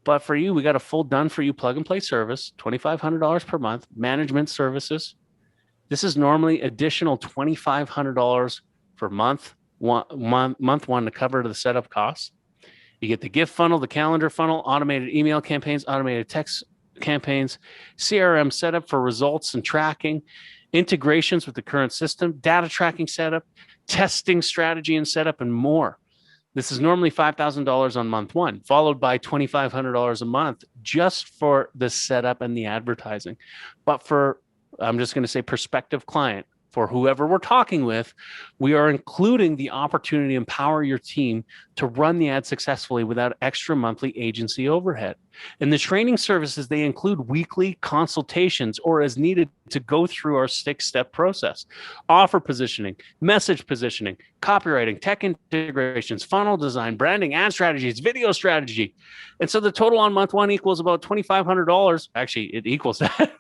But for you, we got a full done for you plug and play service, $2,500 per month, management services. This is normally additional $2,500 for month one to cover the setup costs. You get the gift funnel, the calendar funnel, automated email campaigns, automated text campaigns, CRM setup for results and tracking, integrations with the current system, data tracking setup, testing strategy and setup, and more. This is normally $5,000 on month one, followed by $2,500 a month just for the setup and the advertising. But for, I'm just going to say prospective client, for whoever we're talking with, we are including the opportunity to empower your team to run the ad successfully without extra monthly agency overhead. And the training services, they include weekly consultations or as needed to go through our 6-step process. Offer positioning, message positioning, copywriting, tech integrations, funnel design, branding, ad strategies, video strategy. And so the total on month one equals about $2,500. Actually, it equals that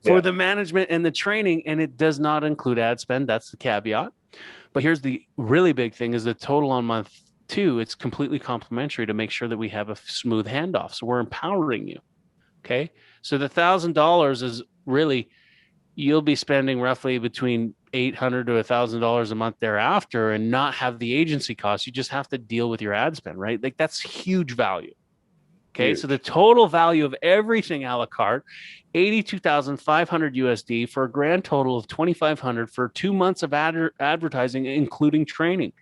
for the management and the training, and it does not include ad spend. That's the caveat. But here's the really big thing is the total on month two, it's completely complimentary to make sure that we have a smooth handoff. So we're empowering you. Okay. So the $1,000 is really, you'll be spending roughly between $800 to $1,000 a month thereafter and not have the agency costs. You just have to deal with your ad spend, right? Like that's huge value. Okay. Huge. So the total value of everything a la carte, $82,500 USD for a grand total of $2,500 for 2 months of advertising, including training.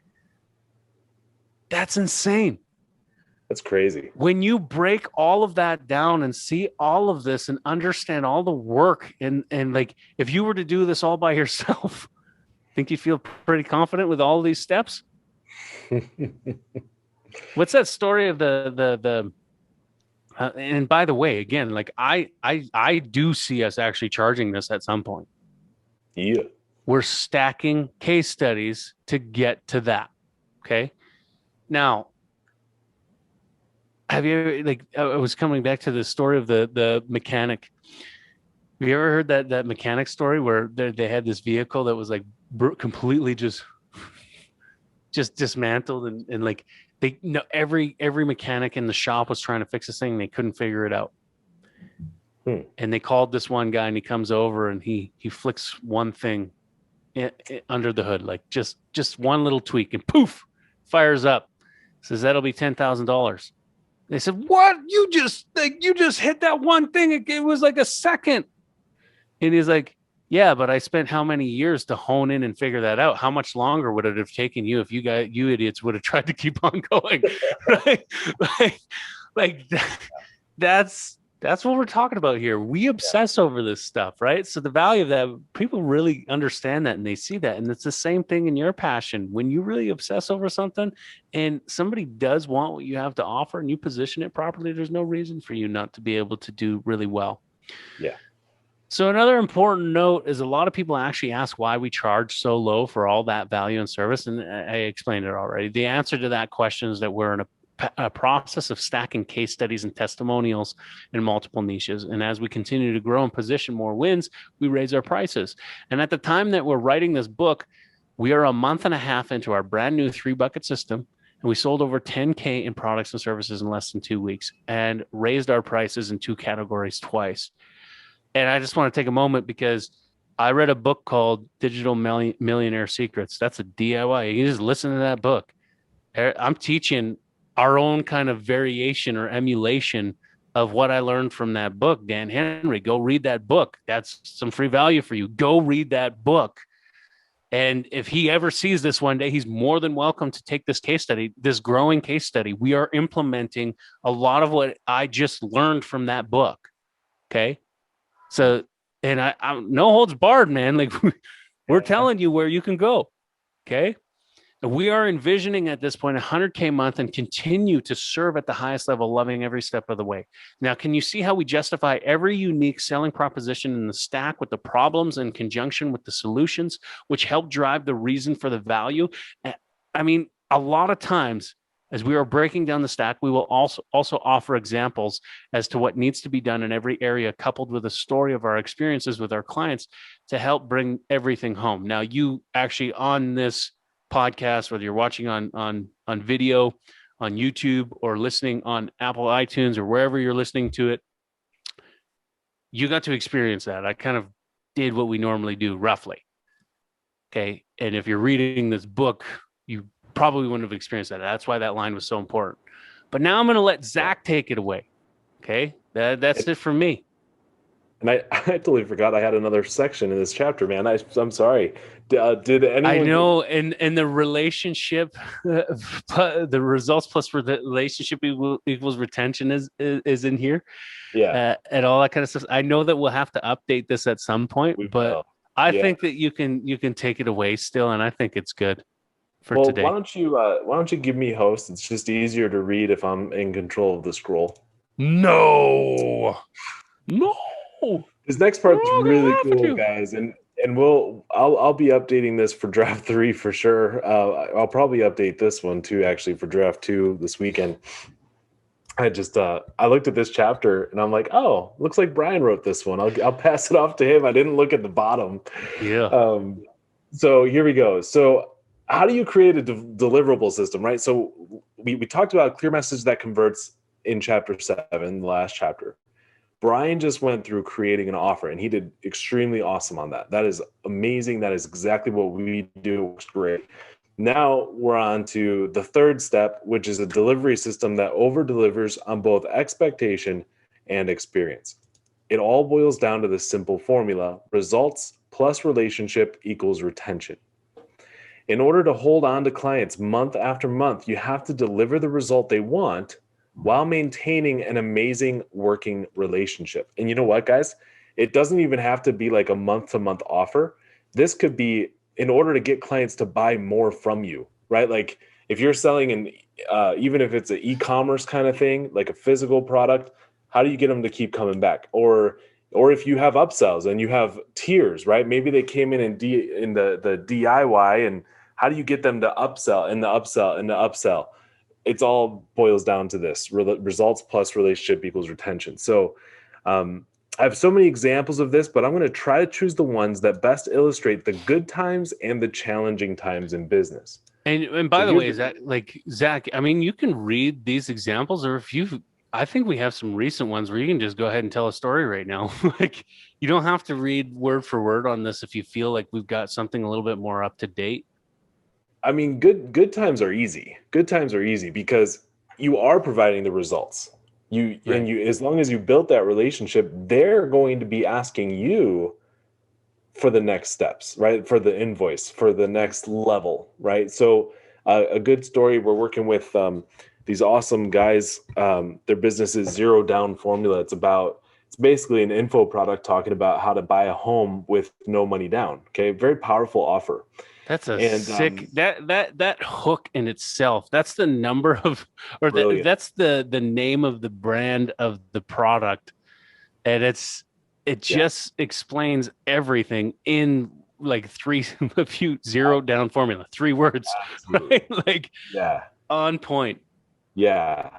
That's insane. That's crazy. When you break all of that down and see all of this and understand all the work and like if you were to do this all by yourself, think you'd feel pretty confident with all of these steps? What's that story of the and by the way, again, like I do see us actually charging this at some point. Yeah. We're stacking case studies to get to that. Okay. Now, have you ever, like, I was coming back to the story of the mechanic. Have you ever heard that mechanic story where they had this vehicle that was like completely just dismantled and like they know every mechanic in the shop was trying to fix this thing and they couldn't figure it out. And they called this one guy and he comes over and he flicks one thing under the hood, like just one little tweak and poof, fires up. Says that'll be $10,000. They said, "What? You just hit that one thing. It was like a second." And he's like, "Yeah, but I spent how many years to hone in and figure that out? How much longer would it have taken you if you idiots would have tried to keep on going?" Right? That's what we're talking about here. We obsess over this stuff, right? So the value of that, people really understand that and they see that. And it's the same thing in your passion. When you really obsess over something and somebody does want what you have to offer and you position it properly, there's no reason for you not to be able to do really well. Yeah. So another important note is a lot of people actually ask why we charge so low for all that value and service. And I explained it already. The answer to that question is that we're a process of stacking case studies and testimonials in multiple niches. And as we continue to grow and position more wins, we raise our prices. And at the time that we're writing this book, we are a month and a half into our brand new 3-bucket system. And we sold over 10K in products and services in less than 2 weeks and raised our prices in 2 categories twice. And I just want to take a moment because I read a book called Digital Millionaire Secrets. That's a DIY. You can just listen to that book. I'm teaching our own kind of variation or emulation of what I learned from that book. Dan Henry, go read that book. That's some free value for you. Go read that book. And if he ever sees this one day, he's more than welcome to take this case study, this growing case study. We are implementing a lot of what I just learned from that book. Okay. So, and I'm no holds barred, man. Like we're telling you where you can go. Okay. We are envisioning at this point 100K a month and continue to serve at the highest level, loving every step of the way. Now, can you see how we justify every unique selling proposition in the stack with the problems in conjunction with the solutions, which help drive the reason for the value? I mean, a lot of times as we are breaking down the stack, we will also offer examples as to what needs to be done in every area, coupled with a story of our experiences with our clients to help bring everything home. Now, you actually on this podcast, whether you're watching on video on YouTube or listening on Apple iTunes or wherever you're listening to it, you got to experience that. I kind of did what we normally do roughly. Okay. And if you're reading this book, you probably wouldn't have experienced that. That's why that line was so important. But now I'm going to let Zach take it away. Okay. That's it for me. And I totally forgot I had another section in this chapter, man. I'm sorry. Did anyone? I know, and the relationship, the results plus relationship equals retention is in here. Yeah, and all that kind of stuff. I know that we'll have to update this at some point, but I think that you can take it away still, and I think it's good for today. Why don't you give me host? It's just easier to read if I'm in control of the scroll. No. This next part's really cool, guys, and I'll be updating this for draft 3 for sure. I'll probably update this one too, actually, for draft 2 this weekend. I just I looked at this chapter and I'm like, oh, looks like Brian wrote this one. I'll pass it off to him. I didn't look at the bottom. Yeah. So here we go. So how do you create a deliverable system, right? So we talked about clear message that converts in chapter 7, the last chapter. Brian just went through creating an offer and he did extremely awesome on that. That is amazing. That is exactly what we do. It works great. Now we're on to the third step, which is a delivery system that over delivers on both expectation and experience. It all boils down to this simple formula: results plus relationship equals retention. In order to hold on to clients month after month, you have to deliver the result they want while maintaining an amazing working relationship. And you know what, guys? It doesn't even have to be like a month-to-month offer. This could be in order to get clients to buy more from you, right? Like if you're selling even if it's an e-commerce kind of thing, like a physical product, how do you get them to keep coming back? Or if you have upsells and you have tiers, right? Maybe they came in the DIY, and how do you get them to upsell and the upsell and the upsell? It's all boils down to this: results plus relationship equals retention. So I have so many examples of this, but I'm going to try to choose the ones that best illustrate the good times and the challenging times in business. And by the way, is that like Zach? I mean, you can read these examples, or I think we have some recent ones where you can just go ahead and tell a story right now. Like you don't have to read word for word on this if you feel like we've got something a little bit more up to date. I mean, good times are easy. Good times are easy because you are providing the results. And as long as you built that relationship, they're going to be asking you for the next steps, right? For the invoice, for the next level, right? So a good story, we're working with these awesome guys. Their business is Zero Down Formula. It's basically an info product talking about how to buy a home with no money down. Okay, very powerful offer. That's sick that hook in itself. That's the number of, or that's the name of the brand of the product, and it just explains everything in like zero down formula, 3 words, right? Like on point. Yeah.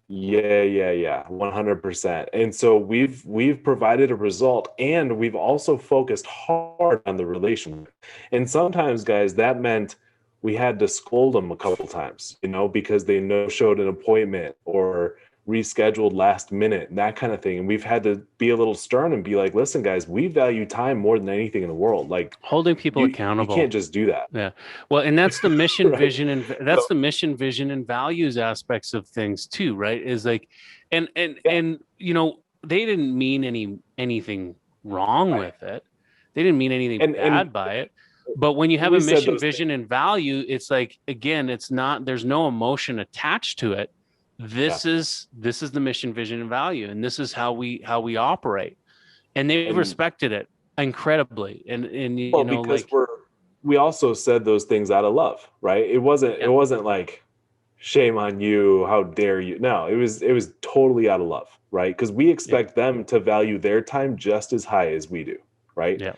Yeah. 100%. And so we've provided a result, and we've also focused hard on the relationship. And sometimes, guys, that meant we had to scold them a couple times, because they no showed an appointment or rescheduled last minute, and that kind of thing. And we've had to be a little stern and be like, listen, guys, we value time more than anything in the world. Like, Holding people you can't accountable. just do that. Yeah. Well, and that's the mission, Right. vision, and So, that's the mission, vision, and values aspects of things too, right? Is like, and yeah. they didn't mean anything wrong Right. with it. They didn't mean anything And bad by it. But when you have a we said mission, those things. vision, and value, it's like, again, it's not, there's no emotion attached to it. Yeah. This is the mission, vision, and value, and this is how we operate. And they've And respected it incredibly. And well, because like, we also said those things out of love, right? It wasn't yeah, it wasn't like shame on you, how dare you. No, it was totally out of love, right? Because we yeah, expect them to value their time just as high as we do, right? yeah.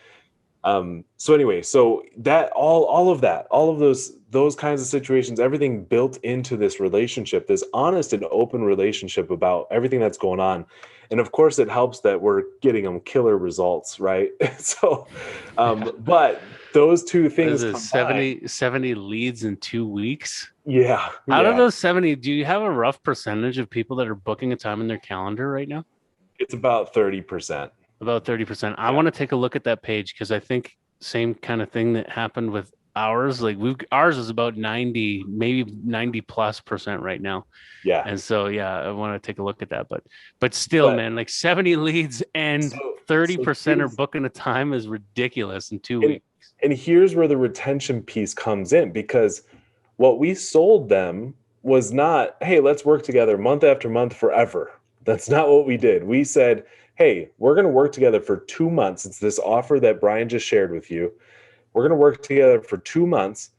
So anyway, so that all of that, all of those kinds of situations, everything built into this relationship, this honest and open relationship about everything that's going on. And of course it helps that we're getting them killer results, right? So Yeah. but those two What is things it, combined. 70 leads in 2 weeks? Yeah, Out of yeah. those 70, do you have a rough percentage of people that are booking a time in their calendar right now? It's about 30%. About 30%. I Yeah. want to take a look at that page because I think same kind of thing that happened with ours. Like ours is about 90, maybe 90+% right now. Yeah. And so yeah, I want to take a look at that. But still, But man, like 70 leads and so 30% are here's booking a time is ridiculous in two and weeks. and here's where the retention piece comes in, because what we sold them was not, hey, let's work together month after month forever. That's not what we did. We said, hey, we're going to work together for 2 months. It's this offer that Brian just shared with you. We're going to work together for 2 months.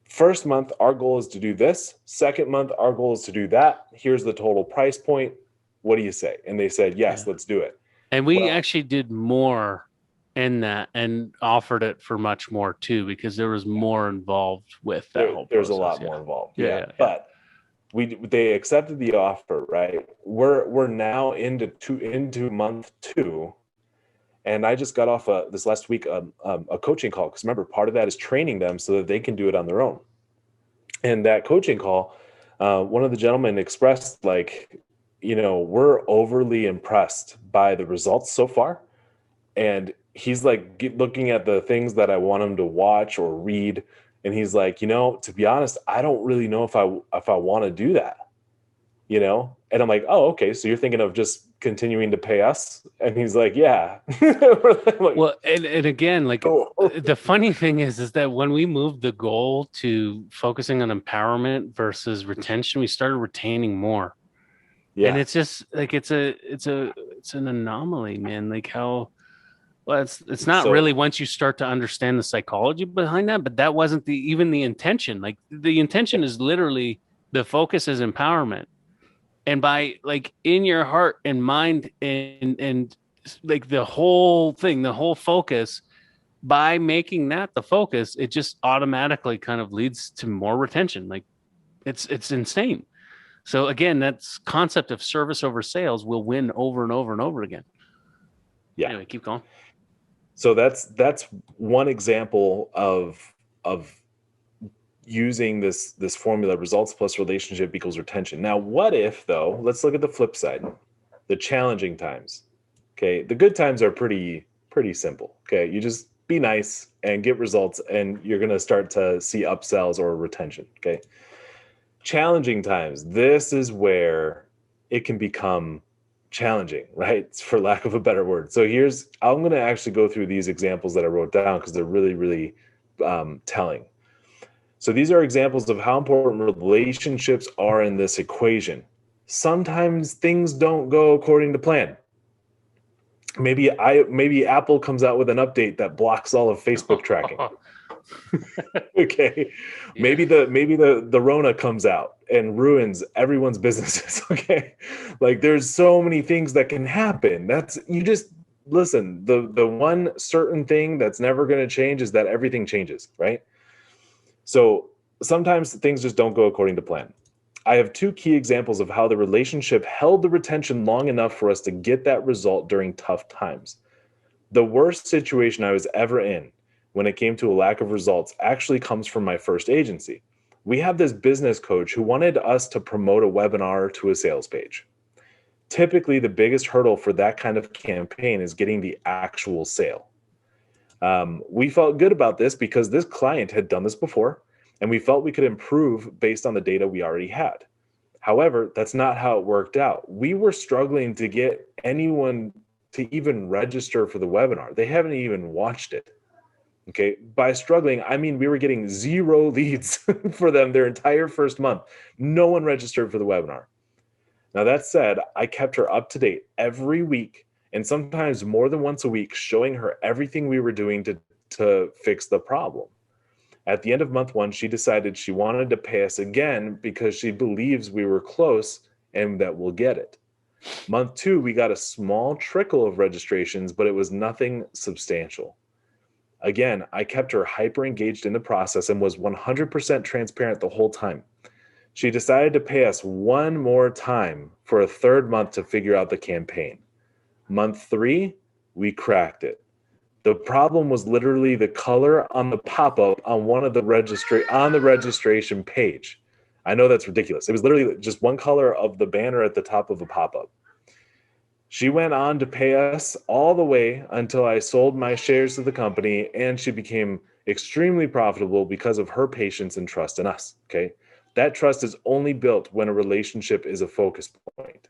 First month, our goal is to do this. Second month, our goal is to do that. Here's the total price point. What do you say? And they said, yes, Yeah. let's do it. And we Well, actually did more in that and offered it for much more too, because there was more involved with that whole there's a process. lot Yeah. more involved. Yeah. Yeah. Yeah. Yeah. But they accepted the offer, right? We're now into month two, and I just got off this last week a coaching call, because remember, part of that is training them so that they can do it on their own. And that coaching call, one of the gentlemen expressed, like, we're overly impressed by the results so far, and he's like looking at the things that I want him to watch or read, and he's like, to be honest, I don't really know if I want to do that. And I'm like, oh, okay, so you're thinking of just continuing to pay us? And he's like, yeah. Like, Well, and again, like oh, the funny thing is that when we moved the goal to focusing on empowerment versus retention, we started retaining more. And yeah. it's just like it's an anomaly, man. Like how well it's not So really once you start to understand the psychology behind that, but that wasn't even the intention. Like the intention is literally the focus is empowerment. And by like in your heart and mind and like the whole thing, the whole focus, by making that the focus, it just automatically kind of leads to more retention. Like it's insane. So again, that's concept of service over sales will win over and over and over again. yeah. Anyway, keep going. So that's one example of using this formula: results plus relationship equals retention. Now, what if, though, let's look at the flip side, the challenging times. Okay, the good times are pretty simple. Okay, you just be nice and get results, and you're going to start to see upsells or retention. Okay, challenging times, this is where it can become challenging, right? For lack of a better word. So I'm going to actually go through these examples that I wrote down, because they're really, really telling. So these are examples of how important relationships are in this equation. Sometimes things don't go according to plan. Maybe Apple comes out with an update that blocks all of Facebook tracking. Okay. Yeah. Maybe the Rona comes out and ruins everyone's businesses. Okay. Like, there's so many things that can happen. You just listen, the one certain thing that's never going to change is that everything changes, right? So sometimes things just don't go according to plan. I have two key examples of how the relationship held the retention long enough for us to get that result during tough times. The worst situation I was ever in when it came to a lack of results actually comes from my first agency. We have this business coach who wanted us to promote a webinar to a sales page. Typically, the biggest hurdle for that kind of campaign is getting the actual sale. We felt good about this because this client had done this before, and we felt we could improve based on the data we already had. However, that's not how it worked out. We were struggling to get anyone to even register for the webinar. They haven't even watched it. Okay. By struggling, I mean we were getting 0 leads for them their entire first month. No one registered for the webinar. Now, that said, I kept her up to date every week and sometimes more than once a week, showing her everything we were doing to fix the problem. At the end of month 1, she decided she wanted to pay us again because she believes we were close and that we'll get it. Month 2, we got a small trickle of registrations, but it was nothing substantial. Again, I kept her hyper engaged in the process and was 100% transparent the whole time. She decided to pay us one more time for a third month to figure out the campaign. Month 3, we cracked it. The problem was literally the color on the pop-up on one of the registration page. I know that's ridiculous. It was literally just one color of the banner at the top of a pop-up. She went on to pay us all the way until I sold my shares to the company, and she became extremely profitable because of her patience and trust in us. Okay. That trust is only built when a relationship is a focus point.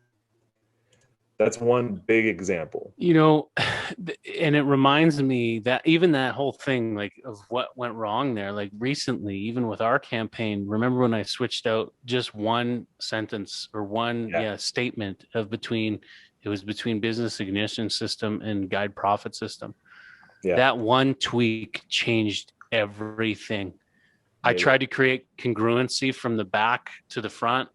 That's one big example. And it reminds me that even that whole thing, like, of what went wrong there, like recently, even with our campaign, remember when I switched out just one sentence or one statement between business ignition system and guide profit system. Yeah. That one tweak changed everything. I tried to create congruency from the back to the front,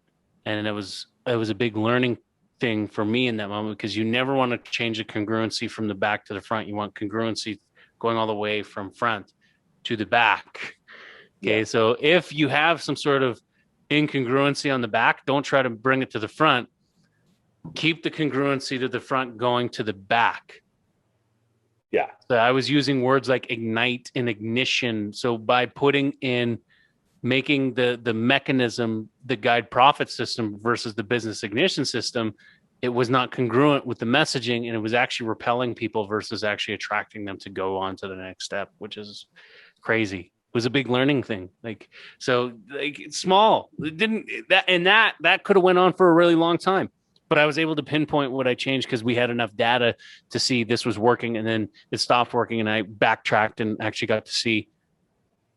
and it was a big learning thing for me in that moment, because you never want to change the congruency from the back to the front. You want congruency going all the way from front to the back. Okay. Yeah. So if you have some sort of incongruency on the back, don't try to bring it to the front. Keep the congruency to the front going to the back. Yeah. So I was using words like ignite and ignition. So by making the mechanism the guide profit system versus the business ignition system, it was not congruent with the messaging, and it was actually repelling people versus actually attracting them to go on to the next step, which is crazy. It was a big learning thing. Small. It didn't that could have went on for a really long time. But I was able to pinpoint what I changed because we had enough data to see this was working, and then it stopped working, and I backtracked and actually got to see,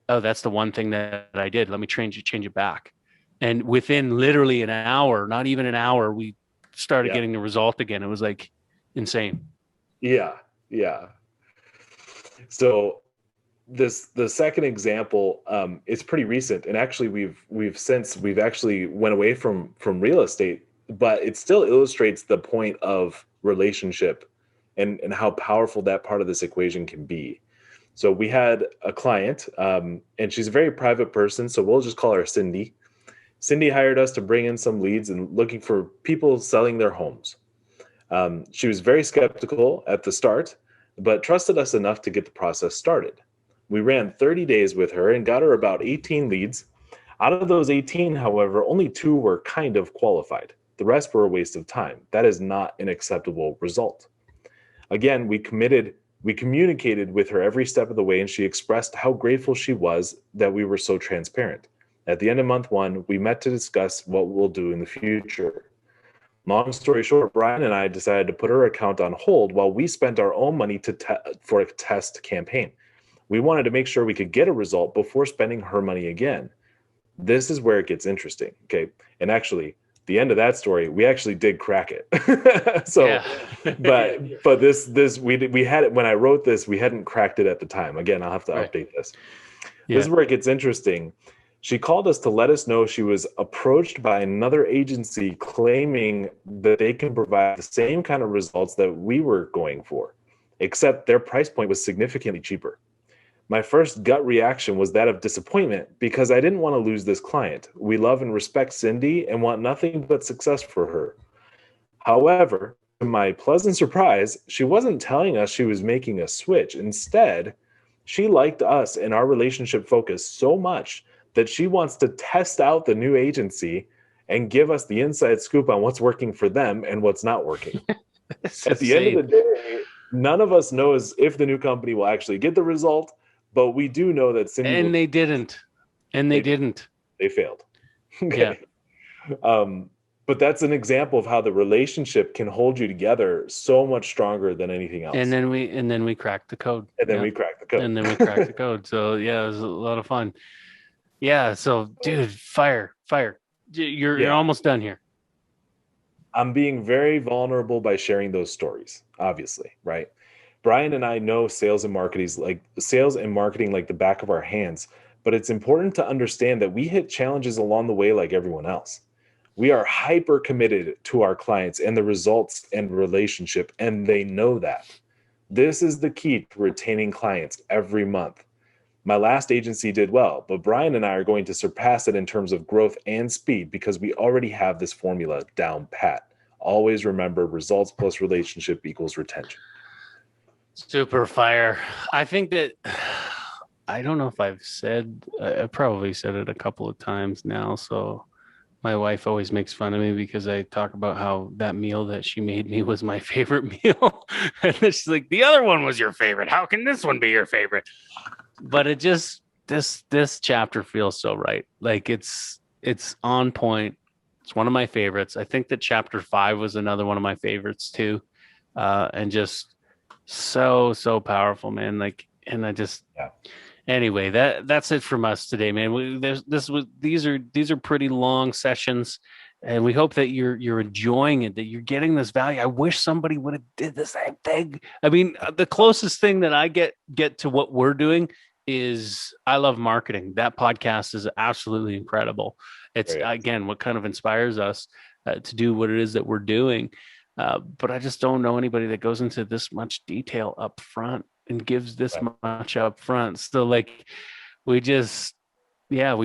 oh, that's the one thing that I did. Let me change it back. And within literally an hour, not even an hour, we started getting the result again. It was like insane. Yeah. Yeah. So the second example is pretty recent. And actually we've actually went away from real estate, but it still illustrates the point of relationship and how powerful that part of this equation can be. So we had a client, and she's a very private person, so we'll just call her Cindy. Cindy hired us to bring in some leads and looking for people selling their homes. She was very skeptical at the start, but trusted us enough to get the process started. We ran 30 days with her and got her about 18 leads. Out of those 18, however, only 2 were kind of qualified. The rest were a waste of time. That is not an acceptable result. Again, we communicated with her every step of the way, and she expressed how grateful she was that we were so transparent. At the end of month 1, we met to discuss what we'll do in the future. Long story short, Brian and I decided to put her account on hold while we spent our own money for a test campaign. We wanted to make sure we could get a result before spending her money again. This is where it gets interesting, okay? And actually, the end of that story, we actually did crack it. But this we had it when I wrote this. We hadn't cracked it at the time. Again, I'll have to update this. Yeah. This is where it gets interesting. She called us to let us know she was approached by another agency claiming that they can provide the same kind of results that we were going for, except their price point was significantly cheaper. My first gut reaction was that of disappointment because I didn't want to lose this client. We love and respect Cindy and want nothing but success for her. However, to my pleasant surprise, she wasn't telling us she was making a switch. Instead, she liked us and our relationship focus so much that she wants to test out the new agency and give us the inside scoop on what's working for them and what's not working. At the end of the day, none of us knows if the new company will actually get the result, but we do know that Cindy they didn't. They failed. Okay. Yeah. But that's an example of how the relationship can hold you together so much stronger than anything else. And then we cracked the code. We cracked the code. And then we cracked the code. So yeah, it was a lot of fun. Yeah. So dude, fire. You're almost done here. I'm being very vulnerable by sharing those stories, obviously, right? Brian and I know sales and marketing like the back of our hands, but it's important to understand that we hit challenges along the way like everyone else. We are hyper committed to our clients and the results and relationship, and they know that. This is the key to retaining clients every month. My last agency did well, but Brian and I are going to surpass it in terms of growth and speed because we already have this formula down pat. Always remember, results plus relationship equals retention. Super fire. I think that, I don't know if I probably said it a couple of times now. So my wife always makes fun of me because I talk about how that meal that she made me was my favorite meal. And she's like, the other one was your favorite. How can this one be your favorite? But it just, this chapter feels so right. Like it's on point. It's one of my favorites. I think that chapter 5 was another one of my favorites too. And just so powerful, man. Like, and I just, anyway, that's it from us today, man. These are pretty long sessions, and we hope that you're enjoying it, that you're getting this value. I wish somebody would have did the same thing. I mean, the closest thing that I get to what we're doing is I Love Marketing. That podcast is absolutely incredible. It's again what kind of inspires us to do what it is that we're doing. But I just don't know anybody that goes into this much detail up front and gives this much up front. So like, we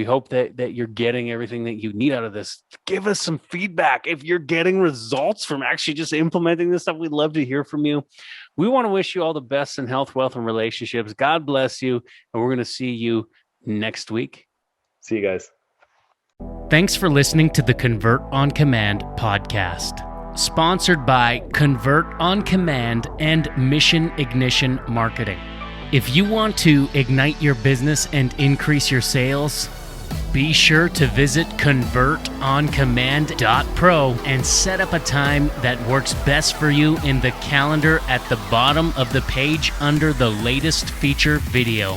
hope that you're getting everything that you need out of this. Give us some feedback. If you're getting results from actually just implementing this stuff, we'd love to hear from you. We want to wish you all the best in health, wealth, and relationships. God bless you. And we're going to see you next week. See you guys. Thanks for listening to the Convert on Command podcast, sponsored by Convert on Command and Mission Ignition Marketing. If you want to ignite your business and increase your sales, be sure to visit convertoncommand.pro and set up a time that works best for you in the calendar at the bottom of the page under the latest feature video.